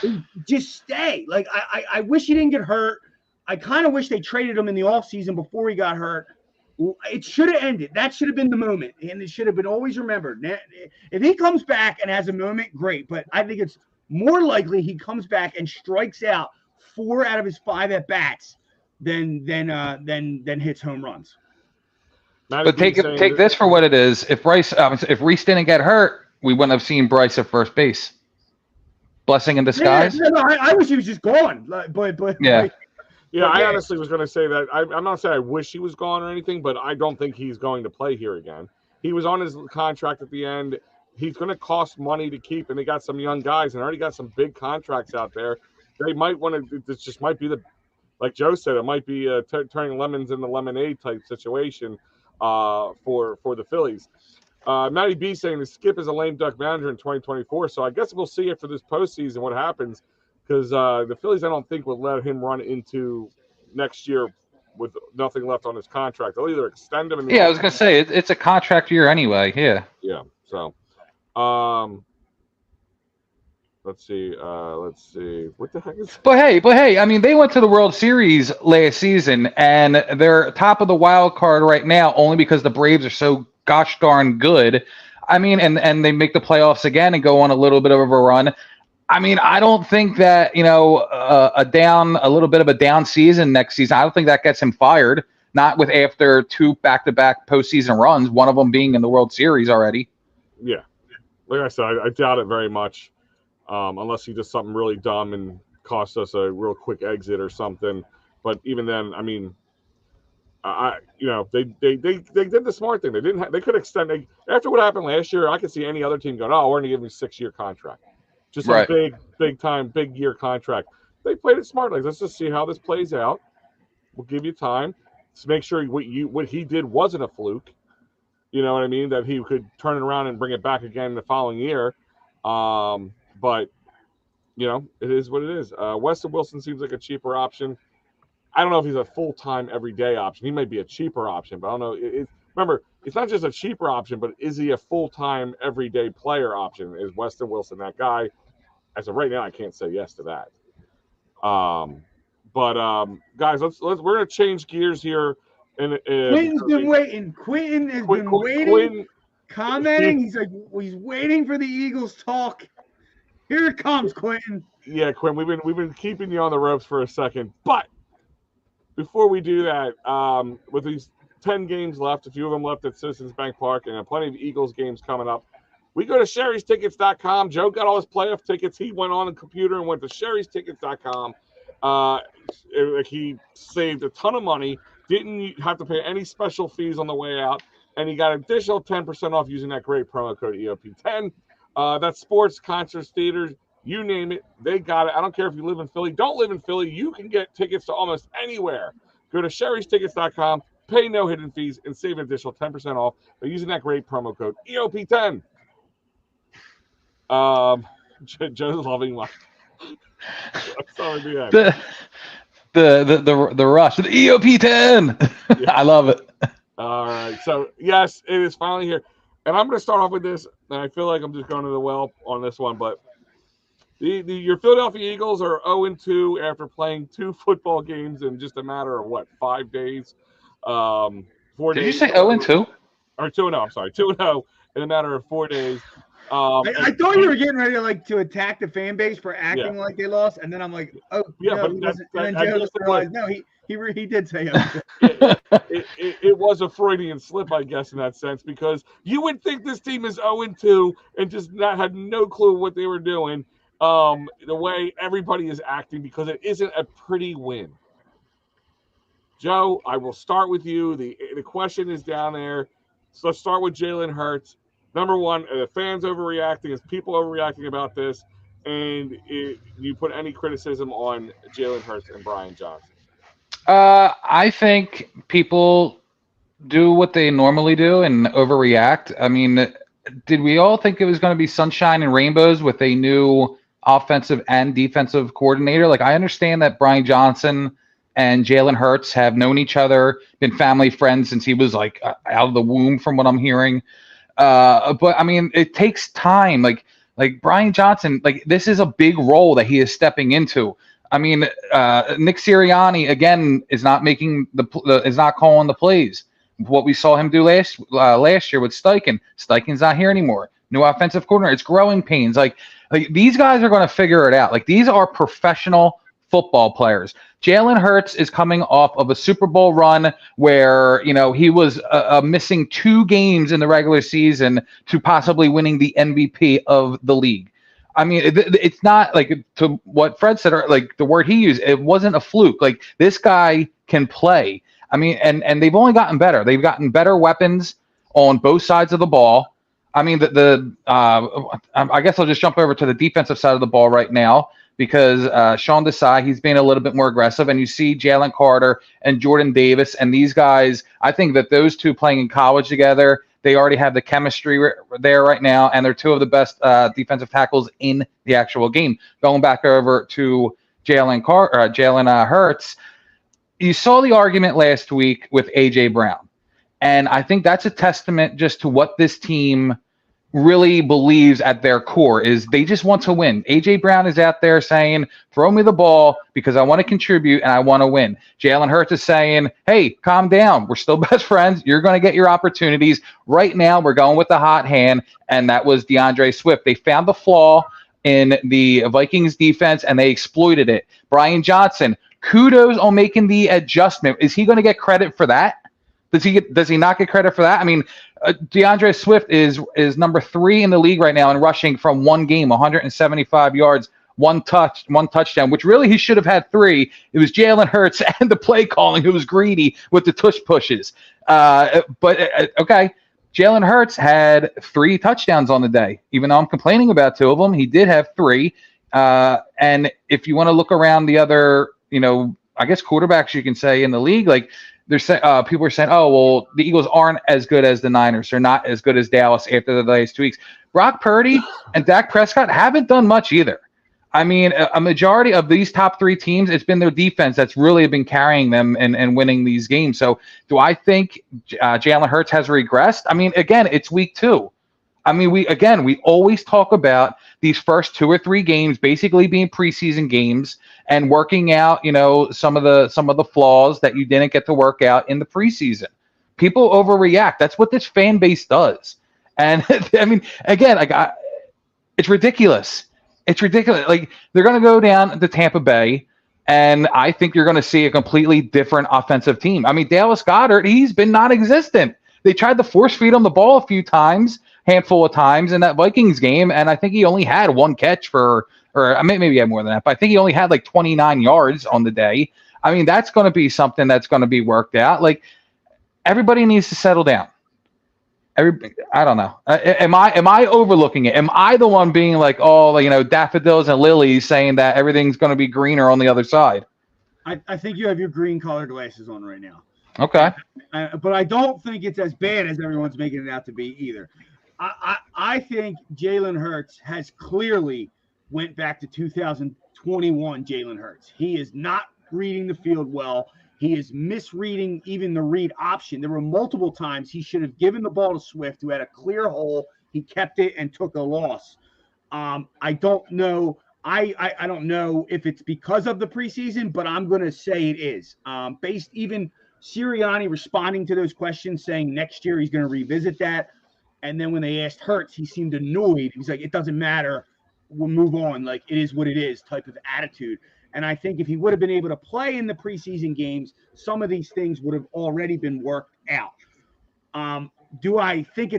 He just stay. I wish he didn't get hurt. I kind of wish they traded him in the offseason before he got hurt. It should have ended. That should have been the moment, and it should have been always remembered. If he comes back and has a moment, great. But I think it's more likely he comes back and strikes out 4 out of his 5 at bats than hits home runs. But take this for what it is. If Rhys didn't get hurt, we wouldn't have seen Bryce at first base. Blessing in disguise. Yeah, no, I wish he was just gone. I honestly was going to say that. I'm not saying I wish he was gone or anything, but I don't think he's going to play here again. He was on his contract at the end. He's going to cost money to keep, and they got some young guys and already got some big contracts out there. They might want to. This just might be like Joe said, it might be turning lemons into lemonade type situation. For the Phillies. Matty B saying the Skip is a lame duck manager in 2024. So I guess we'll see after this postseason what happens, because the Phillies I don't think will let him run into next year with nothing left on his contract. They'll either extend him. I was gonna say it's a contract year anyway. Yeah. Yeah. So, Let's see. What the heck is? But hey, I mean, they went to the World Series last season, and they're top of the wild card right now only because the Braves are so gosh darn good. I mean, and they make the playoffs again and go on a little bit of a run. I mean, I don't think that a little bit of a down season next season. I don't think that gets him fired. Not with after 2 back-to-back postseason runs, one of them being in the World Series already. Yeah, like I said, I doubt it very much. Unless he does something really dumb and costs us a real quick exit or something. But even then, I mean, they did the smart thing. They could extend after what happened last year. I could see any other team going, oh, we're going to give him a 6-year contract, just Right. a big year contract. They played it smart. Like, let's just see how this plays out. We'll give you time to make sure what he did wasn't a fluke. You know what I mean? That he could turn it around and bring it back again the following year. But, it is what it is. Weston Wilson seems like a cheaper option. I don't know if he's a full-time everyday option. He might be a cheaper option, but I don't know. Remember, it's not just a cheaper option, but is he a full-time everyday player option? Is Weston Wilson that guy? As of right now, I can't say yes to that. Guys, we're going to change gears here. Quentin's been waiting. Quentin has been waiting, commenting. He's waiting for the Eagles talk. Here it comes, Quentin. Yeah, Quinn, we've been keeping you on the ropes for a second, but before we do that, with these 10 games left, a few of them left at Citizens Bank Park, and plenty of Eagles games coming up, we go to Sherry'sTickets.com. Joe got all his playoff tickets. He went on the computer and went to Sherry'sTickets.com. He saved a ton of money, didn't have to pay any special fees on the way out, and he got additional 10% off using that great promo code EoP10. That's sports, concerts, theaters, you name it, they got it. I don't care if you live in Philly, don't live in Philly, you can get tickets to almost anywhere. Go to Sherry'sTickets.com, pay no hidden fees, and save an additional 10% off by using that great promo code EoP10. Joe's loving my the rush, the EoP10. Yeah. I love it. All right, so yes, it is finally here. And I'm going to start off with this, and I feel like I'm just going to the well on this one, but your Philadelphia Eagles are 0-2 after playing 2 football games in just a matter of, 5 days? 4 days. Did you say 0-2? Or 2-0, I'm sorry. 2-0 in a matter of 4 days. I thought you were getting ready to attack the fan base for acting like they lost, and then I'm like, oh, yeah, no, but and then Joe realized, no, he did say it was a Freudian slip, I guess, in that sense, because you would think this team is 0-2 and just had no clue what they were doing, the way everybody is acting, because it isn't a pretty win. Joe, I will start with you. The question is down there. So let's start with Jalen Hurts. Number one, are the fans overreacting? Is people overreacting about this? And you put any criticism on Jalen Hurts and Brian Johnson? I think people do what they normally do and overreact. I mean, did we all think it was going to be sunshine and rainbows with a new offensive and defensive coordinator? Like, I understand that Brian Johnson and Jalen Hurts have known each other, been family friends since he was out of the womb, from what I'm hearing. But I mean, it takes time. Like Brian Johnson, this is a big role that he is stepping into. I mean, Nick Sirianni again is not making is not calling the plays. What we saw him do last year with Steichen. Steichen's not here anymore. New offensive coordinator. It's growing pains. Like these guys are going to figure it out. Like, these are professional football players. Jalen Hurts is coming off of a Super Bowl run where, he was missing 2 games in the regular season to possibly winning the MVP of the league. I mean, it's not to what Fred said, or the word he used, it wasn't a fluke. Like, this guy can play. I mean, and they've only gotten better. They've gotten better weapons on both sides of the ball. I mean, I guess I'll just jump over to the defensive side of the ball right now, because Sean Desai, he's being a little bit more aggressive, and you see Jalen Carter and Jordan Davis, and these guys, I think that those two playing in college together, they already have the chemistry there right now, and they're 2 of the best defensive tackles in the actual game. Going back over to Jalen Hurts, you saw the argument last week with A.J. Brown, and I think that's a testament just to what this team really believes at their core is they just want to win. A.J. Brown is out there saying, throw me the ball because I want to contribute and I want to win. Jalen Hurts is saying, hey, calm down. We're still best friends. You're going to get your opportunities. Right now, we're going with the hot hand, and that was DeAndre Swift. They found the flaw in the Vikings defense, and they exploited it. Brian Johnson, kudos on making the adjustment. Is he going to get credit for that? Does he not get credit for that? I mean, DeAndre Swift is number 3 in the league right now in rushing from one game, 175 yards, one touchdown, which really he should have had 3. It was Jalen Hurts and the play calling who was greedy with the tush pushes. Okay, Jalen Hurts had 3 touchdowns on the day. Even though I'm complaining about 2 of them, he did have 3. And if you want to look around the other, I guess quarterbacks you can say in the league, like people are saying, oh, well, the Eagles aren't as good as the Niners. They're not as good as Dallas after the last 2 weeks. Brock Purdy and Dak Prescott haven't done much either. I mean, a majority of these top 3 teams, it's been their defense that's really been carrying them and winning these games. So do I think Jalen Hurts has regressed? I mean, again, it's week 2. I mean, we always talk about these first 2 or 3 games basically being preseason games and working out, some of the flaws that you didn't get to work out in the preseason. People overreact. That's what this fan base does. And I mean, again, it's ridiculous. It's ridiculous. Like, they're going to go down to Tampa Bay, and I think you're going to see a completely different offensive team. I mean, Dallas Goedert, he's been non-existent. They tried to force feed him the ball a handful of times in that Vikings game, and I think he only had 1 catch or maybe he had more than that, but I think he only had like 29 yards on the day. I mean, that's going to be something that's going to be worked out. Like, everybody needs to settle down. I don't know. Am I overlooking it? Am I the one being like, oh, daffodils and lilies, saying that everything's going to be greener on the other side? I think you have your green colored glasses on right now. Okay. But I don't think it's as bad as everyone's making it out to be either. I think Jalen Hurts has clearly went back to 2021 Jalen Hurts. He is not reading the field well. He is misreading even the read option. There were multiple times he should have given the ball to Swift, who had a clear hole. He kept it and took a loss. I don't know. I don't know if it's because of the preseason, but I'm going to say it is. Based even Sirianni responding to those questions, saying next year he's going to revisit that. And then when they asked Hurts, he seemed annoyed. He's like, it doesn't matter. We'll move on. Like, it is what it is type of attitude. And I think if he would have been able to play in the preseason games, some of these things would have already been worked out. Do I think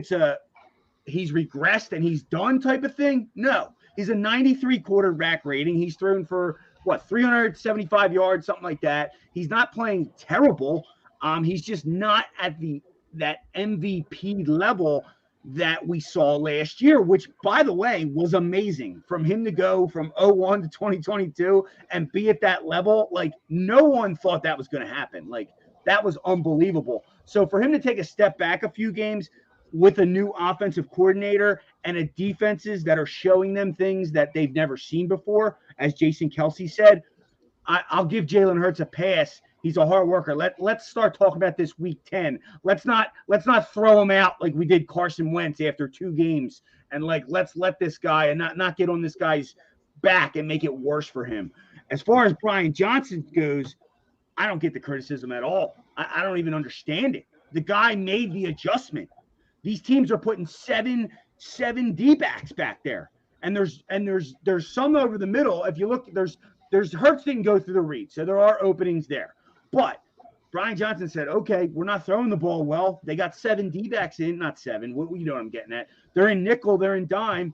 he's regressed and he's done type of thing? No. He's a 93 quarterback rating. He's thrown for, 375 yards, something like that. He's not playing terrible. He's just not at that MVP level that we saw last year, which, by the way, was amazing. From him to go from 01 to 2022 and be at that level, like, no one thought that was going to happen. Like, that was unbelievable. So for him to take a step back a few games with a new offensive coordinator and a defenses that are showing them things that they've never seen before, as Jason Kelsey said, I'll give Jalen Hurts a pass. He's a hard worker. Let's start talking about this week 10. Let's not throw him out like we did Carson Wentz after 2 games, and let's let this guy and not get on this guy's back and make it worse for him. As far as Brian Johnson goes, I don't get the criticism at all. I don't even understand it. The guy made the adjustment. These teams are putting seven D-backs back there, and there's some over the middle. If you look, there's Hurts didn't go through the read, so there are openings there. But Brian Johnson said, okay, we're not throwing the ball well. They got 7 D-backs in, not 7. You know what I'm getting at. They're in nickel, they're in dime.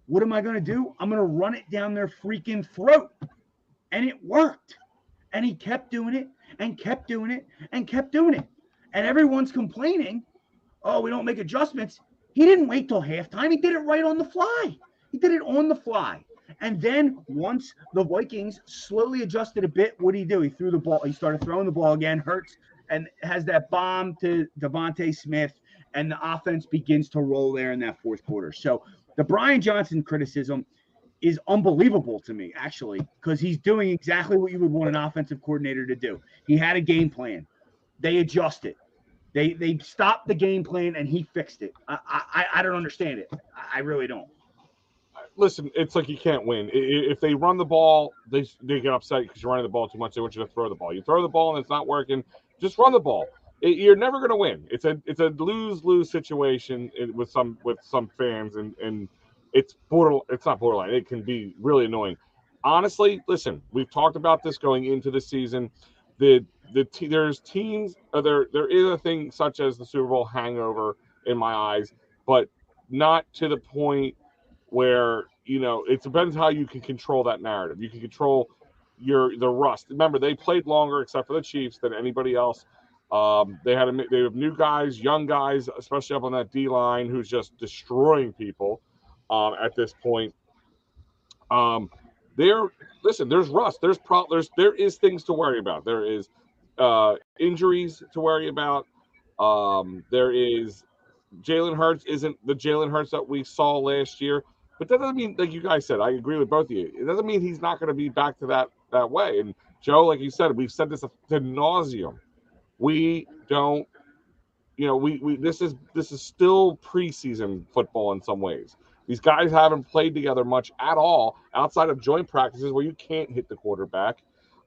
What am I going to do? I'm going to run it down their freaking throat. And it worked. And he kept doing it and kept doing it and kept doing it. And everyone's complaining, oh, we don't make adjustments. He didn't wait till halftime. He did it right on the fly. He did it on the fly. And then once the Vikings slowly adjusted a bit, what did he do? He threw the ball. He started throwing the ball again. Hurts and has that bomb to Devontae Smith, and the offense begins to roll there in that fourth quarter. So the Brian Johnson criticism is unbelievable to me, actually, because he's doing exactly what you would want an offensive coordinator to do. He had a game plan. They adjusted. They stopped the game plan and he fixed it. I don't understand it. I really don't. Listen, it's like you can't win. If they run the ball, they get upset because you're running the ball too much. They want you to throw the ball. You throw the ball and it's not working. Just run the ball. You're never going to win. It's a lose-lose situation with some fans, and it's not borderline. It can be really annoying. Honestly, listen, we've talked about this going into the season. There's teams. There is a thing such as the Super Bowl hangover in my eyes, but not to the point where it depends how you can control that narrative. You can control the rust. Remember, they played longer, except for the Chiefs, than anybody else. They have new guys, young guys, especially up on that D line, who's just destroying people at this point. There's rust. There is things to worry about. There is injuries to worry about. There is Jalen Hurts isn't the Jalen Hurts that we saw last year. But that doesn't mean, like you guys said, I agree with both of you. It doesn't mean he's not going to be back to that way. And Joe, like you said, we've said this ad nauseum. We don't, this is still preseason football in some ways. These guys haven't played together much at all outside of joint practices where you can't hit the quarterback.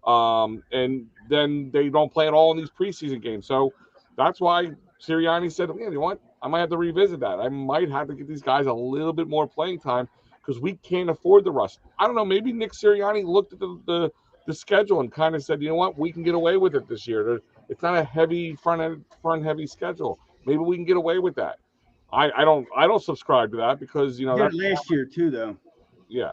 And then they don't play at all in these preseason games. So that's why Sirianni said, you know what? I might have to revisit that. I might have to get these guys a little bit more playing time because we can't afford the rust. I don't know. Maybe Nick Sirianni looked at the schedule and kind of said, you know what? We can get away with it this year. It's not a heavy front heavy schedule. Maybe we can get away with that. I don't subscribe to that because that last year too, though. Yeah,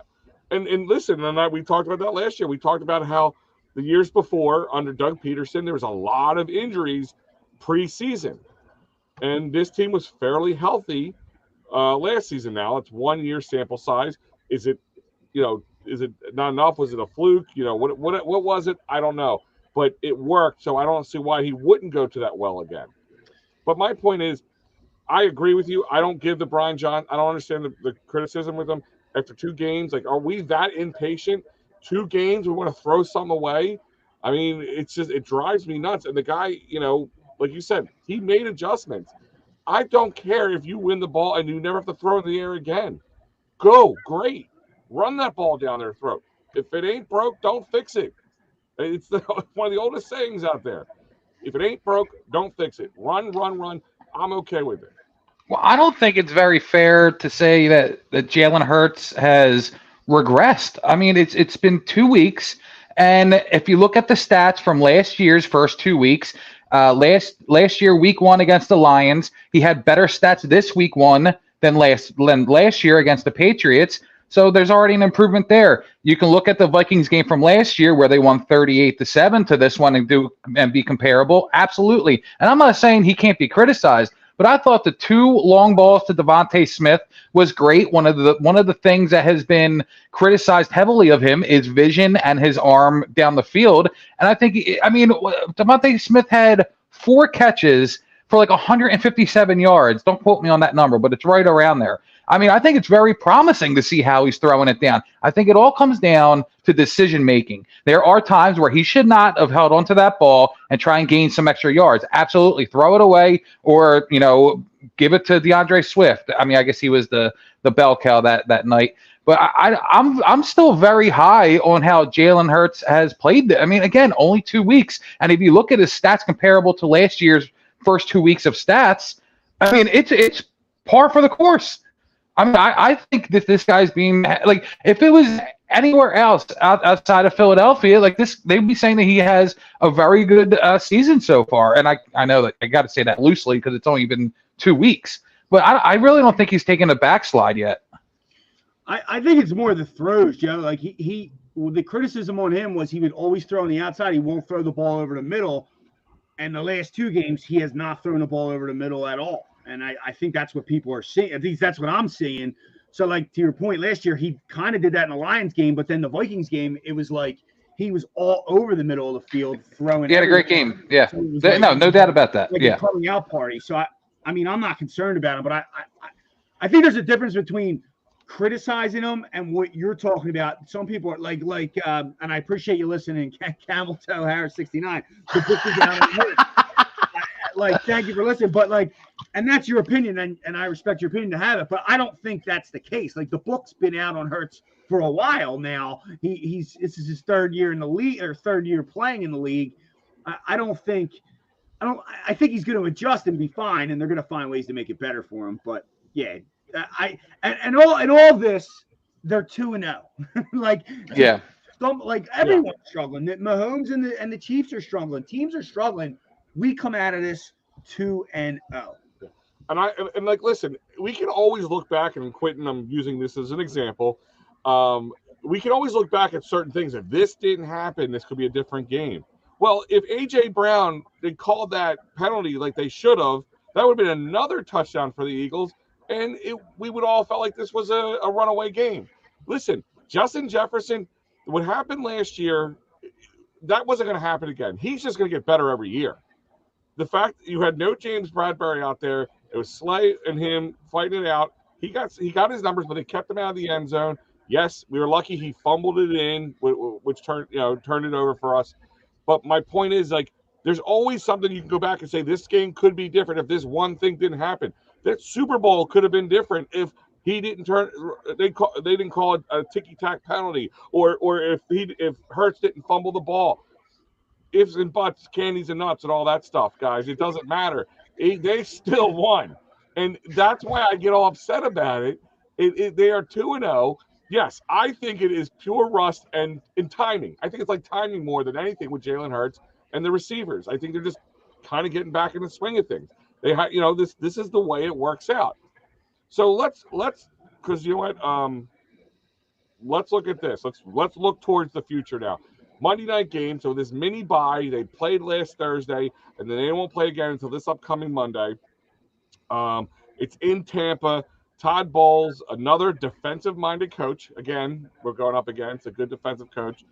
and listen, we talked about that last year. We talked about how the years before under Doug Peterson there was a lot of injuries preseason. And this team was fairly healthy last season. Now it's 1 year sample size. Is it not enough? Was it a fluke? What was it? I don't know. But it worked, so I don't see why he wouldn't go to that well again. But my point is, I agree with you. I don't give the Brian John. I don't understand the criticism with him after 2 games. Like, are we that impatient? 2 games, we want to throw some away. I mean, it drives me nuts. And the guy, like you said, he made adjustments. I don't care if you win the ball and you never have to throw in the air again. Go, great. Run that ball down their throat. If it ain't broke, don't fix it. It's one of the oldest sayings out there. If it ain't broke, don't fix it. Run. I'm okay with it. Well, I don't think it's very fair to say that Jalen Hurts has regressed. I mean, it's been 2 weeks, and if you look at the stats from last year's first 2 weeks, last year, week 1 against the Lions, he had better stats this week 1 than last year against the Patriots. So there's already an improvement there. You can look at the Vikings game from last year where they won 38-7 to this one and be comparable. Absolutely. And I'm not saying he can't be criticized, but I thought the 2 long balls to Devontae Smith was great. One of the things that has been criticized heavily of him is vision and his arm down the field. And I think, Devontae Smith had 4 catches for like 157 yards. Don't quote me on that number, but it's right around there. I mean, I think it's very promising to see how he's throwing it down. I think it all comes down to decision making. There are times where he should not have held onto that ball and try and gain some extra yards. Absolutely, throw it away or give it to DeAndre Swift. I mean, I guess he was the bell cow that night. But I'm still very high on how Jalen Hurts has played. I mean, again, only 2 weeks, and if you look at his stats comparable to last year's first 2 weeks of stats, I mean, it's par for the course. I mean, I think that this guy's being like, if it was anywhere else outside of Philadelphia, like this, they'd be saying that he has a very good season so far. And I know that I got to say that loosely because it's only been 2 weeks, but I really don't think he's taken a backslide yet. I think it's more the throws, Joe. Like the criticism on him was he would always throw on the outside. He won't throw the ball over the middle. And the last 2 games, he has not thrown the ball over the middle at all. And I think that's what people are seeing. At least that's what I'm seeing. So, like, to your point, last year, he kind of did that in the Lions game. But then the Vikings game, it was like he was all over the middle of the field throwing. He had a great game. Yeah. So no doubt about that. Like a coming out party. So, I mean, I'm not concerned about him. But I think there's a difference between criticizing him and what you're talking about. Some people are like, and I appreciate you listening, Camel Toe Harris 69. like, thank you for listening. But like, and that's your opinion, and I respect your opinion to have it. But I don't think that's the case. Like, the book's been out on Hurts for a while now. This is his third year in the league, or third year playing in the league. I think he's going to adjust and be fine, and they're going to find ways to make it better for him. But yeah, all this, they're 2-0. Like, Yeah. Everyone's struggling. Mahomes and the Chiefs are struggling. Teams are struggling. We come out of this 2-0. And like, listen, we can always look back, and Quentin, I'm using this as an example. We can always look back at certain things. If this didn't happen, this could be a different game. Well, if A.J. Brown had called that penalty like they should have, that would have been another touchdown for the Eagles, and we would all felt like this was a runaway game. Listen, Justin Jefferson, what happened last year, that wasn't going to happen again. He's just going to get better every year. The fact that you had no James Bradbury out there, it was Slay and him fighting it out. He got his numbers, but they kept him out of the end zone. Yes, we were lucky he fumbled it in, which turned it over for us. But my point is, like, there's always something you can go back and say this game could be different if this one thing didn't happen. That Super Bowl could have been different if he didn't they didn't call it a ticky-tack penalty, or if Hurts didn't fumble the ball. Ifs and buts, candies and nuts, and all that stuff, guys. It doesn't matter. They still won, and that's why I get all upset about it. They are 2-0. Yes, I think it is pure rust and timing. I think it's like timing more than anything with Jalen Hurts and the receivers. I think they're just kind of getting back in the swing of things. They this is the way it works out. So let's because you know what, let's look at this. Let's look towards the future now. Monday night game. So this mini bye, they played last Thursday, and then they won't play again until this upcoming Monday. It's in Tampa. Todd Bowles, another defensive-minded coach. Again, we're going up against a good defensive coach.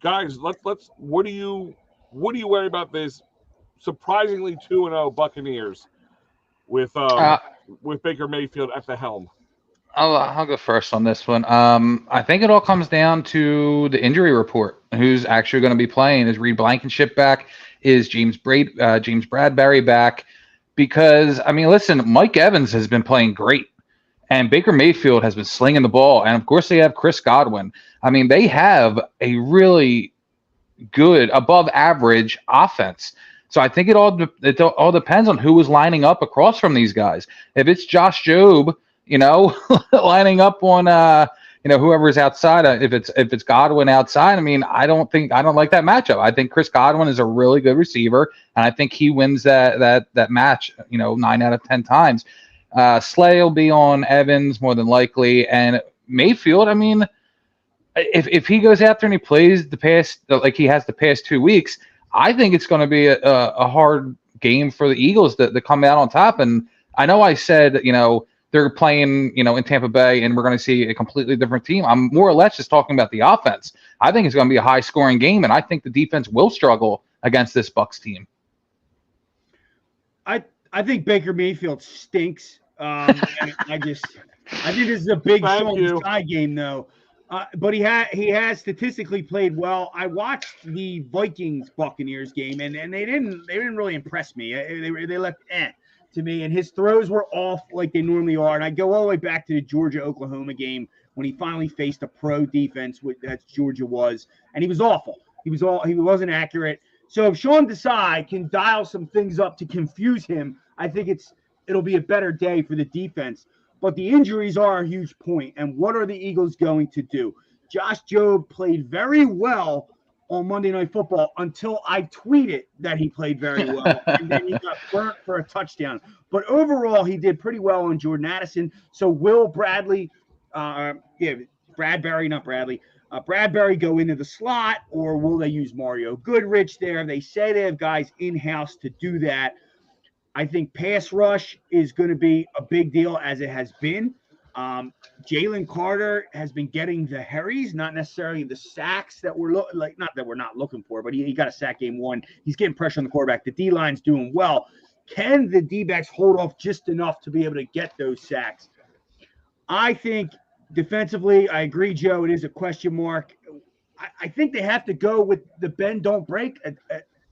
Guys, let's. What do you worry about this surprisingly 2-0 Buccaneers with Baker Mayfield at the helm? I'll go first on this one. I think it all comes down to the injury report. Who's actually going to be playing? Is Reed Blankenship back? Is James Bradbury back? Because, I mean, listen, Mike Evans has been playing great, and Baker Mayfield has been slinging the ball, and of course they have Chris Godwin. I mean, they have a really good, above-average offense. So I think it all depends on who is lining up across from these guys. If it's Josh Jobe, lining up on whoever's outside. If it's Godwin outside, I mean, I don't like that matchup. I think Chris Godwin is a really good receiver, and I think he wins that match, 9 out of 10 times. Slay will be on Evans more than likely, and Mayfield. I mean, if he goes after and he plays like he has the past 2 weeks, I think it's going to be a hard game for the Eagles to come out on top. And I know I said, they're playing, in Tampa Bay, and we're going to see a completely different team. I'm more or less just talking about the offense. I think it's going to be a high-scoring game, and I think the defense will struggle against this Bucs team. I think Baker Mayfield stinks. I think this is a big Sean Desai game, though. But he has statistically played well. I watched the Vikings Buccaneers game, and they didn't really impress me. They left to me, and his throws were off like they normally are. And I go all the way back to the Georgia-Oklahoma game when he finally faced a pro defense, that Georgia was, and he was awful. He wasn't accurate. So if Sean Desai can dial some things up to confuse him, I think it'll be a better day for the defense. But the injuries are a huge point, and what are the Eagles going to do? Josh Jobe played very well on Monday Night Football until I tweeted that he played very well, and then he got burnt for a touchdown. But overall, he did pretty well on Jordan Addison. So will Bradbury go into the slot, or will they use Mario Goodrich there? They say they have guys in-house to do that. I think pass rush is going to be a big deal, as it has been. Jalen Carter has been getting the hurries, not necessarily the sacks that we're not that we're not looking for, but he got a sack game 1. He's getting pressure on the quarterback. The D-line's doing well. Can the D-backs hold off just enough to be able to get those sacks? I think defensively, I agree, Joe, it is a question mark. I think they have to go with the bend, don't break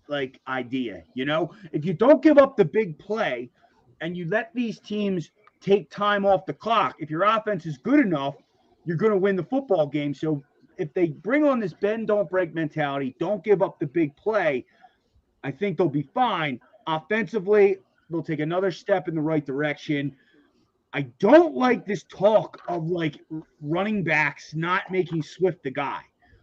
like idea. If you don't give up the big play and you let these teams take time off the clock, if your offense is good enough, you're going to win the football game. So if they bring on this bend don't break mentality, don't give up the big play, I think they'll be fine. Offensively, they'll take another step in the right direction. I don't like this talk of like running backs not making Swift the guy.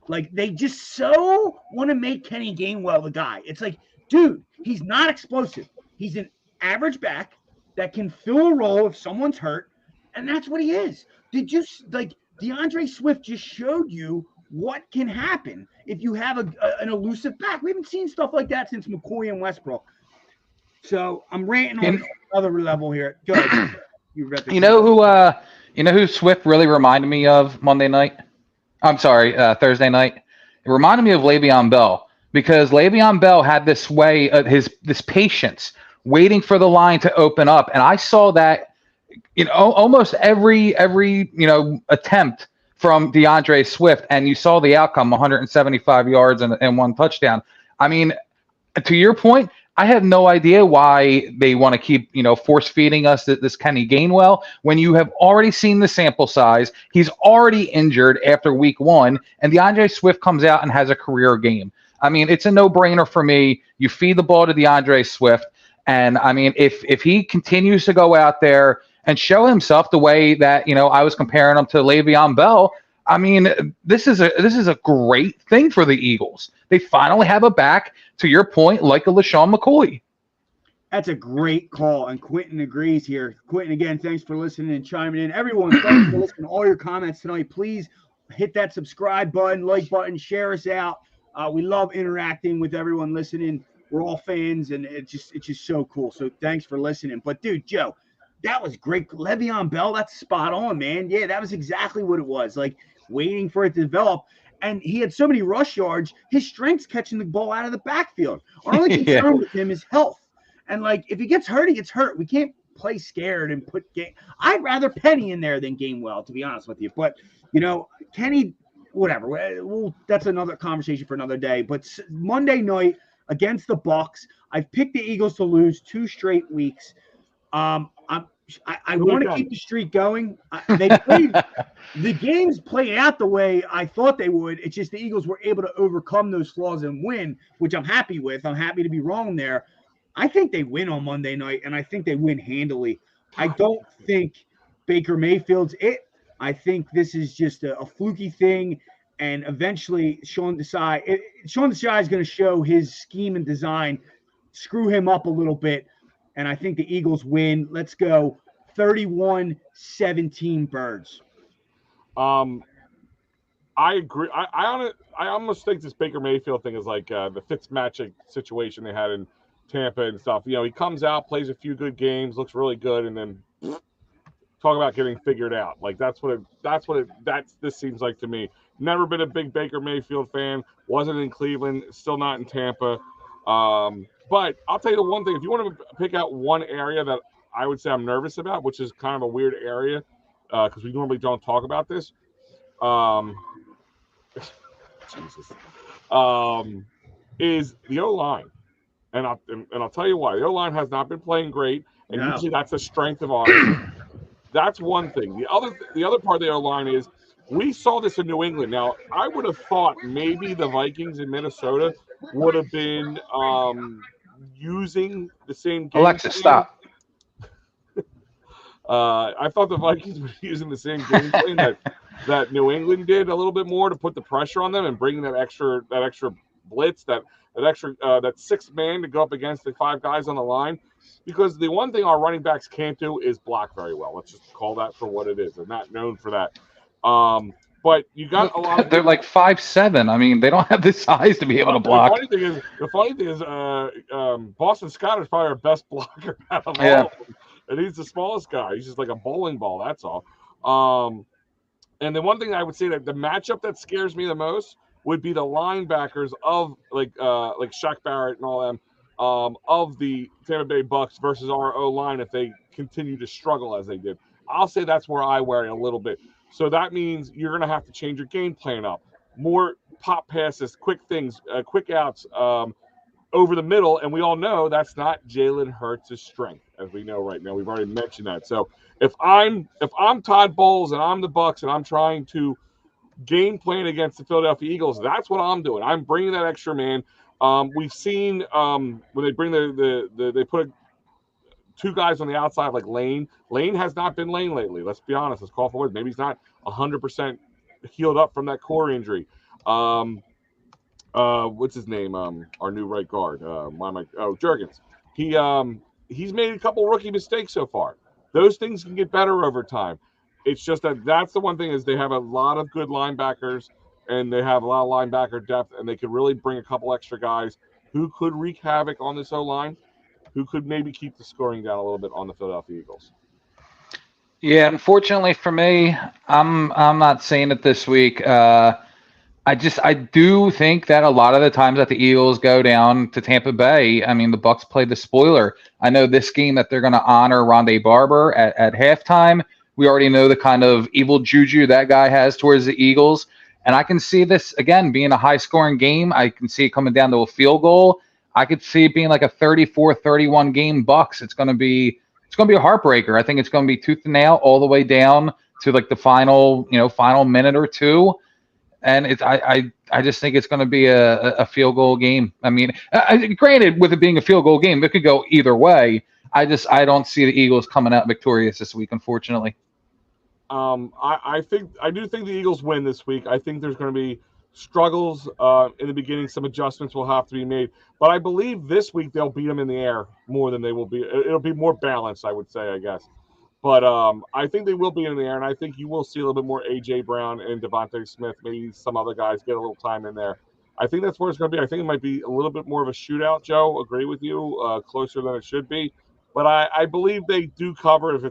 Like they just so want to make Kenny Gainwell the guy. It's like, dude, he's not explosive. He's an average back that can fill a role if someone's hurt, and that's what he is. Did you like DeAndre Swift just showed you what can happen if you have an elusive back? We haven't seen stuff like that since McCoy and Westbrook. So I'm ranting on another level here. Go ahead. You know who Swift really reminded me of Monday night? I'm sorry, Thursday night. It reminded me of Le'Veon Bell because Le'Veon Bell had this way of this patience, waiting for the line to open up, and I saw that almost every attempt from DeAndre Swift, and you saw the outcome: 175 yards and 1 touchdown. I mean, to your point, I have no idea why they want to keep, force feeding us this Kenny Gainwell when you have already seen the sample size. He's already injured after week 1, and DeAndre Swift comes out and has a career game. I mean, it's a no-brainer for me. You feed the ball to DeAndre Swift, and I mean, if he continues to go out there and show himself the way that I was comparing him to Le'Veon Bell, I mean, this is a great thing for the Eagles. They finally have a back, to your point, like a LaShawn McCoy. That's a great call, and Quentin agrees here. Quentin, again, thanks for listening and chiming in. Everyone, thanks for listening to all your comments tonight. Please hit that subscribe button, like button, share us out. We love interacting with everyone listening. We're all fans, and it's just so cool. So thanks for listening. But, dude, Joe, that was great. Le'Veon Bell, that's spot on, man. Yeah, that was exactly what it was, like waiting for it to develop. And he had so many rush yards, his strength's catching the ball out of the backfield. Our only concern with him is health. And, like, if he gets hurt, he gets hurt. We can't play scared and put I'd rather Penny in there than Gainwell, to be honest with you. But, Kenny, whatever. Well, that's another conversation for another day. But Monday night against the Bucks, I've picked the Eagles to lose 2 straight weeks. I want to keep the streak going. The games played out the way I thought they would. It's just the Eagles were able to overcome those flaws and win, which I'm happy with. I'm happy to be wrong there. I think they win on Monday night, and I think they win handily. I don't think Baker Mayfield's it. I think this is just a fluky thing, and eventually Sean Desai is going to show his scheme and design, screw him up a little bit, and I think the Eagles win. Let's go 31-17 Birds. I agree. I almost think this Baker Mayfield thing is like the Fitzmagic situation they had in Tampa and stuff. He comes out, plays a few good games, looks really good, and then talk about getting figured out. Like this seems like to me. Never been a big Baker Mayfield fan. Wasn't in Cleveland. Still not in Tampa. But I'll tell you the one thing. If you want to pick out one area that I would say I'm nervous about, which is kind of a weird area, because we normally don't talk about this. Is the O-line. And I'll tell you why. The O-line has not been playing great, and usually that's a strength of ours. That's one thing. The other part of the O-line is we saw this in New England. Now, I would have thought maybe the Vikings in Minnesota would have been using the same game. Alexa, stop. I thought the Vikings were using the same game plan that New England did a little bit more to put the pressure on them and bring that extra blitz, that extra that 6th man to go up against the 5 guys on the line. Because the one thing our running backs can't do is block very well. Let's just call that for what it is. They're not known for that. But you got a lot of. They're like 5'7". I mean, they don't have the size to be able to block. The funny thing is, Boston Scott is probably our best blocker out of all of them. And he's the smallest guy. He's just like a bowling ball. That's all. And the one thing I would say that the matchup that scares me the most would be the linebackers of like Shaq Barrett and all them of the Tampa Bay Bucks versus our O-line if they continue to struggle as they did. I'll say that's where I worry a little bit. So that means you're going to have to change your game plan up. More pop passes, quick things, quick outs, over the middle, and we all know that's not Jalen Hurts' strength, as we know right now. We've already mentioned that. So if I'm Todd Bowles and I'm the Bucks and I'm trying to game plan against the Philadelphia Eagles, that's what I'm doing. I'm bringing that extra man. We've seen when they bring they put two guys on the outside like Lane. Lane has not been Lane lately. Let's be honest. Let's call for words. Maybe he's not 100% healed up from that core injury. What's his name? Our new right guard. Jurgens. He's made a couple rookie mistakes so far. Those things can get better over time. It's just that's the one thing is they have a lot of good linebackers and they have a lot of linebacker depth, and they could really bring a couple extra guys who could wreak havoc on this O-line, who could maybe keep the scoring down a little bit on the Philadelphia Eagles. Yeah, unfortunately for me, I'm not seeing it this week. I do think that a lot of the times that the Eagles go down to Tampa Bay, I mean, the Bucks played the spoiler. I know this game that they're going to honor Rondé Barber at halftime. We already know the kind of evil juju that guy has towards the Eagles. And I can see this, again, being a high-scoring game. I can see it coming down to a field goal. I could see it being like a 34-31 game Bucks. It's going to be a heartbreaker. I think it's going to be tooth and nail all the way down to like the final minute or two. And I just think it's going to be a field goal game. I mean, granted, with it being a field goal game, it could go either way. I don't see the Eagles coming out victorious this week, unfortunately. I do think the Eagles win this week. I think there's going to be struggles in the beginning. Some adjustments will have to be made, but I believe this week they'll beat them in the air more than they will be. It'll be more balanced, I would say, I guess. But I think they will be in the air, and I think you will see a little bit more A.J. Brown and Devontae Smith, maybe some other guys get a little time in there. I think that's where it's going to be. I think it might be a little bit more of a shootout, Joe. Agree with you, closer than it should be. But I believe they do cover if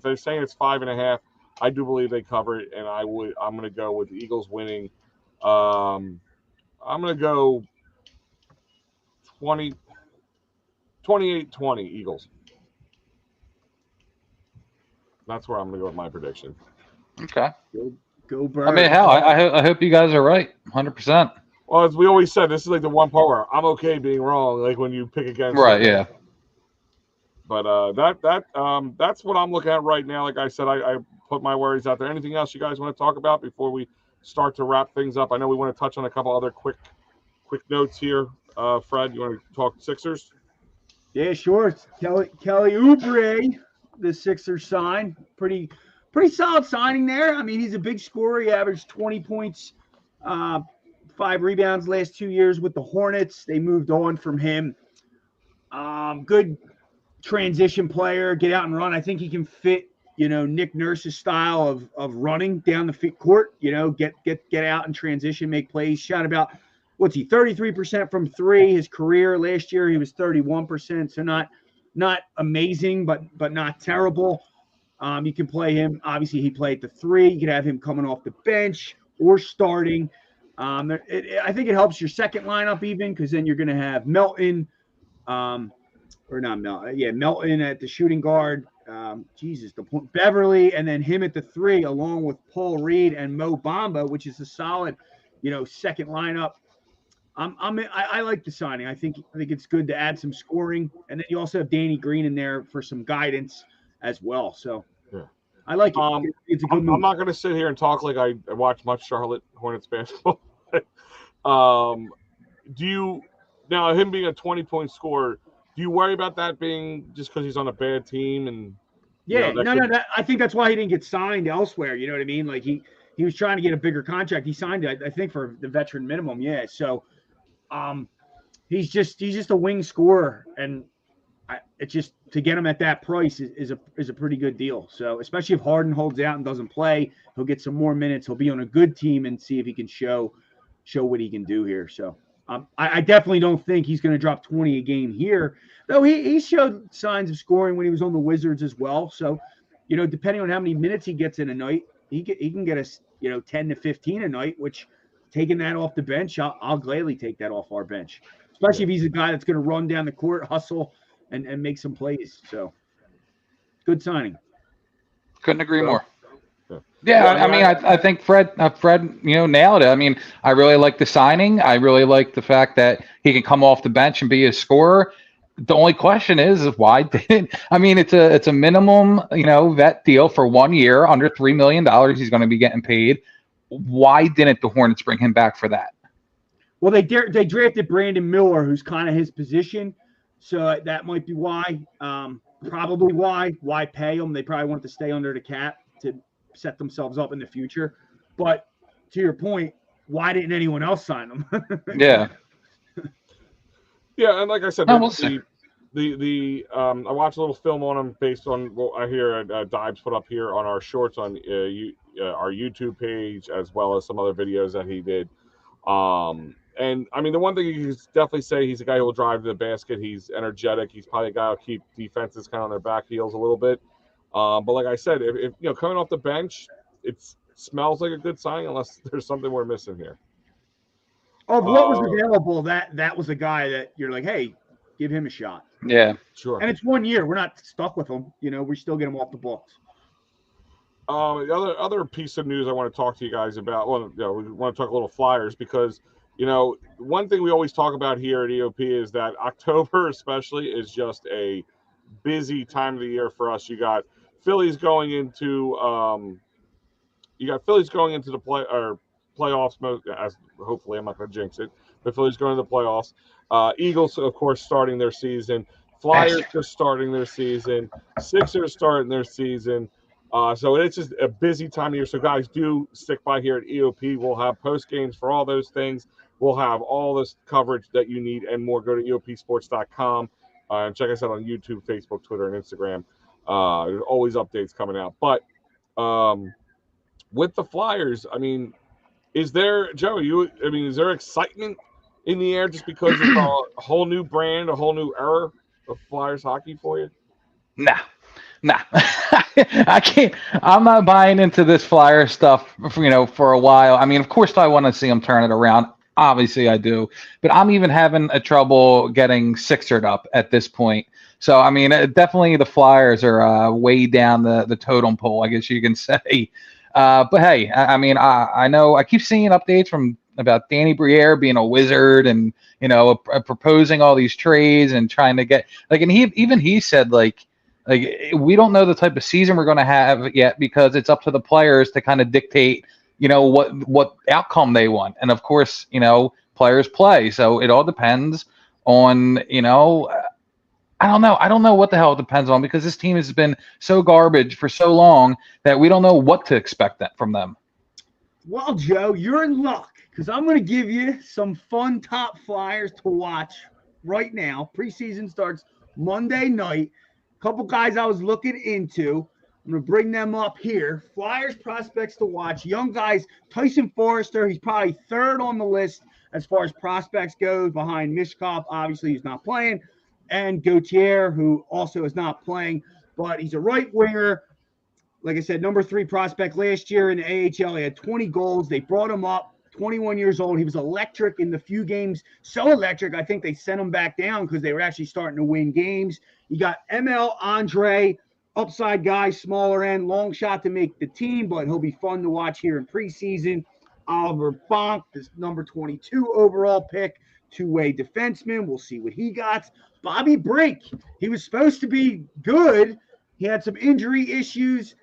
they're saying it's 5.5. I do believe they cover it, and I'm going to go with the Eagles winning. I'm going to go 28-20 Eagles. That's where I'm going to go with my prediction. Okay. Go Birds. I mean, hell, I hope you guys are right, 100%. Well, as we always said, this is like the one part where I'm okay being wrong, like when you pick against. Right, yeah. But that's what I'm looking at right now. Like I said, I put my worries out there. Anything else you guys want to talk about before we start to wrap things up? I know we want to touch on a couple other quick notes here. Fred, you want to talk Sixers? Yeah, sure. Kelly Oubre, the Sixers sign. Pretty solid signing there. I mean, he's a big scorer. He averaged 20 points, 5 rebounds last 2 years with the Hornets. They moved on from him. Good transition player, get out and run. I think he can fit, Nick Nurse's style of running down the court, get out and transition, make plays. Shot about, 33% from three. His career last year, he was 31%. So not amazing, but not terrible. You can play him. Obviously, he played the three. You could have him coming off the bench or starting. I think it helps your second lineup even because then you're going to have Melton, Melton at the shooting guard. Beverly, and then him at the three, along with Paul Reed and Mo Bamba, which is a solid, second lineup. I like the signing. I think it's good to add some scoring, and then you also have Danny Green in there for some guidance as well. So yeah. I like it. It's a good move. I'm not going to sit here and talk like I watch much Charlotte Hornets basketball. Now him being a 20-point scorer, do you worry about that being just because he's on a bad team? And I think that's why he didn't get signed elsewhere. You know what I mean? Like he was trying to get a bigger contract. He signed it, I think, for the veteran minimum. Yeah. So, he's just a wing scorer, and it's just to get him at that price is a pretty good deal. So, especially if Harden holds out and doesn't play, he'll get some more minutes. He'll be on a good team and see if he can show what he can do here. So. I definitely don't think he's going to drop 20 a game here, though he showed signs of scoring when he was on the Wizards as well. So, depending on how many minutes he gets in a night, he can get us, 10 to 15 a night, which taking that off the bench, I'll gladly take that off our bench, especially if he's a guy that's going to run down the court, hustle, and make some plays. So, good signing. Couldn't agree more. Yeah, I mean, I think Fred, nailed it. I mean, I really like the signing. I really like the fact that he can come off the bench and be a scorer. The only question is why didn't? I mean, it's a minimum, vet deal for 1 year, under $3 million. He's going to be getting paid. Why didn't the Hornets bring him back for that? Well, they drafted Brandon Miller, who's kind of his position, so that might be why. Probably why. Why pay him? They probably wanted to stay under the cap to set themselves up in the future. But to your point, why didn't anyone else sign him? Yeah. Yeah, and like I said, I I watched a little film on him based on what I hear Dibes put up here on our shorts on our YouTube page, as well as some other videos that he did. And I mean, the one thing you can definitely say, he's a guy who will drive to the basket. He's energetic. He's probably a guy who'll keep defenses kind of on their back heels a little bit. But like I said, if coming off the bench, it smells like a good sign, unless there's something we're missing here. Of what was available, that was a guy that you're like, hey, give him a shot. Yeah, sure. And it's 1 year. We're not stuck with him. We still get him off the books. The other piece of news I want to talk to you guys about. Well, we want to talk a little Flyers because one thing we always talk about here at EoP is that October especially is just a busy time of the year for us. You got Phillies going into the playoffs. As hopefully I'm not going to jinx it, but Phillies going to the playoffs. Eagles, of course, starting their season. Flyers just starting their season. Sixers starting their season. So it's just a busy time of year. So guys, do stick by here at EoP. We'll have post games for all those things. We'll have all this coverage that you need and more. Go to EOPsports.com and check us out on YouTube, Facebook, Twitter, and Instagram. There's always updates coming out. But with the Flyers, I mean, is there excitement in the air just because of a whole new brand, a whole new era of Flyers hockey for you? Nah. I can't. I'm not buying into this Flyer stuff, for a while. I mean, of course, I want to see them turn it around. Obviously, I do. But I'm even having a trouble getting Sixered up at this point. So, I mean, definitely the Flyers are way down the totem pole, I guess you can say. But hey, I mean, I know I keep seeing updates about Danny Briere being a wizard and proposing all these trades and trying to get and he said like we don't know the type of season we're going to have yet because it's up to the players to kind of dictate what outcome they want, and of course players play, so it all depends on I don't know what the hell it depends on, because this team has been so garbage for so long that we don't know what to expect from them. Well, Joe, you're in luck, because I'm going to give you some fun top Flyers to watch right now. Preseason starts Monday night. A couple guys I was looking into. I'm going to bring them up here. Flyers prospects to watch. Young guys, Tyson Forrester, he's probably third on the list as far as prospects goes, behind Mishkov. Obviously, he's not playing. And Gauthier, who also is not playing, but he's a right winger. Like I said, number 3 prospect last year in the AHL. He had 20 goals. They brought him up, 21 years old. He was electric in the few games. So electric, I think they sent him back down because they were actually starting to win games. You got ML Andre, upside guy, smaller end, long shot to make the team, but he'll be fun to watch here in preseason. Oliver Bonk, this number 22 overall pick, two-way defenseman. We'll see what he got. Bobby Brink, he was supposed to be good. He had some injury issues.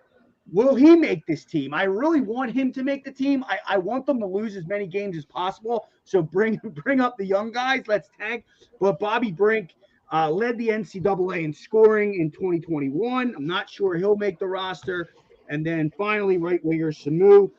Will he make this team? I really want him to make the team. I want them to lose as many games as possible. So bring up the young guys. Let's tank. But Bobby Brink led the NCAA in scoring in 2021. I'm not sure he'll make the roster. And then finally, right winger Samu.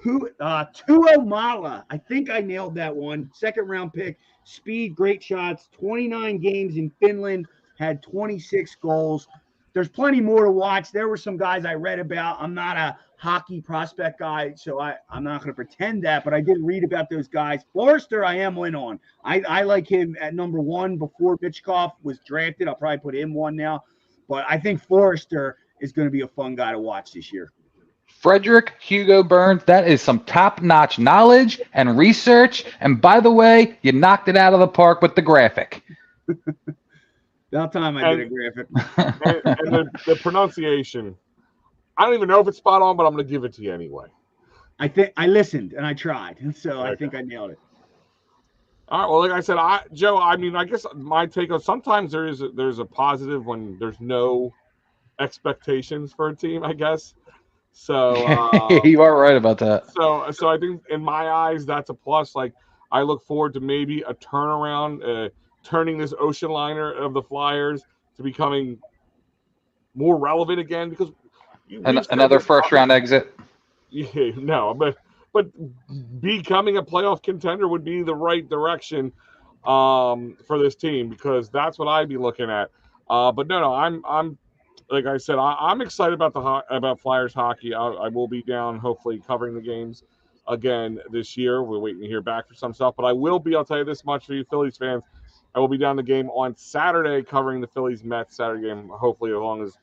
Tuo Mala. I think I nailed that one. Second round pick. Speed, great shots. 29 games in Finland. Had 26 goals. There's plenty more to watch. There were some guys I read about. I'm not a hockey prospect guy, so I'm not going to pretend that, but I did read about those guys. Forrester, I am in on. I like him at number 1 before Michkov was drafted. I'll probably put him 1 now. But I think Forrester is going to be a fun guy to watch this year. Frederick Hugo Burns, that is some top-notch knowledge and research. And by the way, you knocked it out of the park with the graphic. About time I did a graphic. and the pronunciation I don't even know if it's spot on, but I'm going to give it to you anyway. I think I listened and I tried, so Okay. I think I nailed it. All right. Well, like I said, Joe, I mean, I guess my take on sometimes there's a positive when there's no expectations for a team, I guess. So You are right about that. So I think in my eyes that's a plus. Like I look forward to maybe a turnaround, turning this ocean liner of the Flyers to becoming more relevant again because Another first round exit. Yeah, no, but becoming a playoff contender would be the right direction for this team because that's what I'd be looking at. But no, I'm like I said, I'm excited about Flyers hockey. I will be down, hopefully, covering the games again this year. We're waiting to hear back for some stuff, but I will be. I'll tell you this much for you Phillies fans: I will be down the game on Saturday, covering the Phillies Mets Saturday game. Hopefully, as long as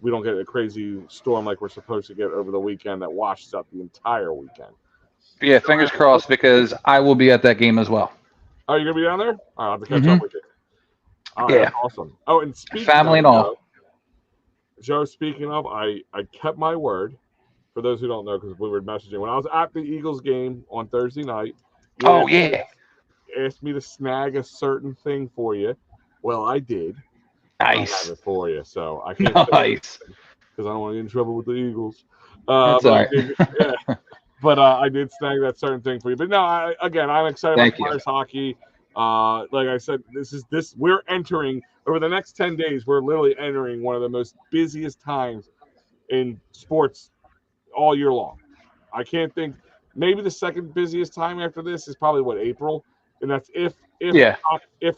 we don't get a crazy storm like we're supposed to get over the weekend that washes up the entire weekend. Yeah, fingers crossed because I will be at that game as well. Oh, you're gonna be down there? I'll have to catch up with you. All right, Yeah, that's awesome. Oh, and speaking family of, and all. Joe, speaking of, I kept my word. For those who don't know, because we were messaging when I was at the Eagles game on Thursday night. Asked me to snag a certain thing for you. Well, I did. Nice. I have it for you, so I can't. Nice. Because I don't want to get in trouble with the Eagles. That's all right. But I did snag that certain thing for you. But no, I'm excited about Flyers hockey. Like I said, we're entering over the next 10 days. We're literally entering one of the most busiest times in sports all year long. I can't think. Maybe the second busiest time after this is probably April, and that's if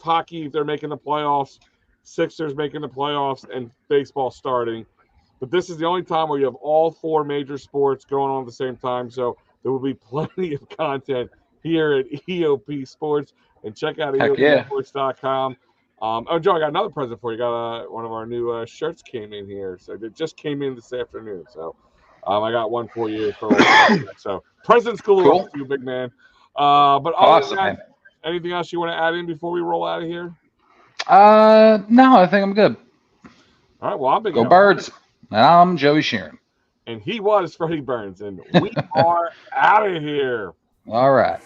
hockey, if they're making the playoffs, Sixers making the playoffs, and baseball starting. But this is the only time where you have all four major sports going on at the same time. So there will be plenty of content here at EoP Sports. And check out EoPSports.com. Joe, I got another present for you. Got one of our new shirts came in here. So it just came in this afternoon. So I got one for you. So presents galore for you, big man. But awesome, man. Anything else you want to add in before we roll out of here? No, I think I'm good. All right, well, I'm big. Go Birds. I'm Joey Sheeran. And he was Freddie Burns. And we are out of here. All right.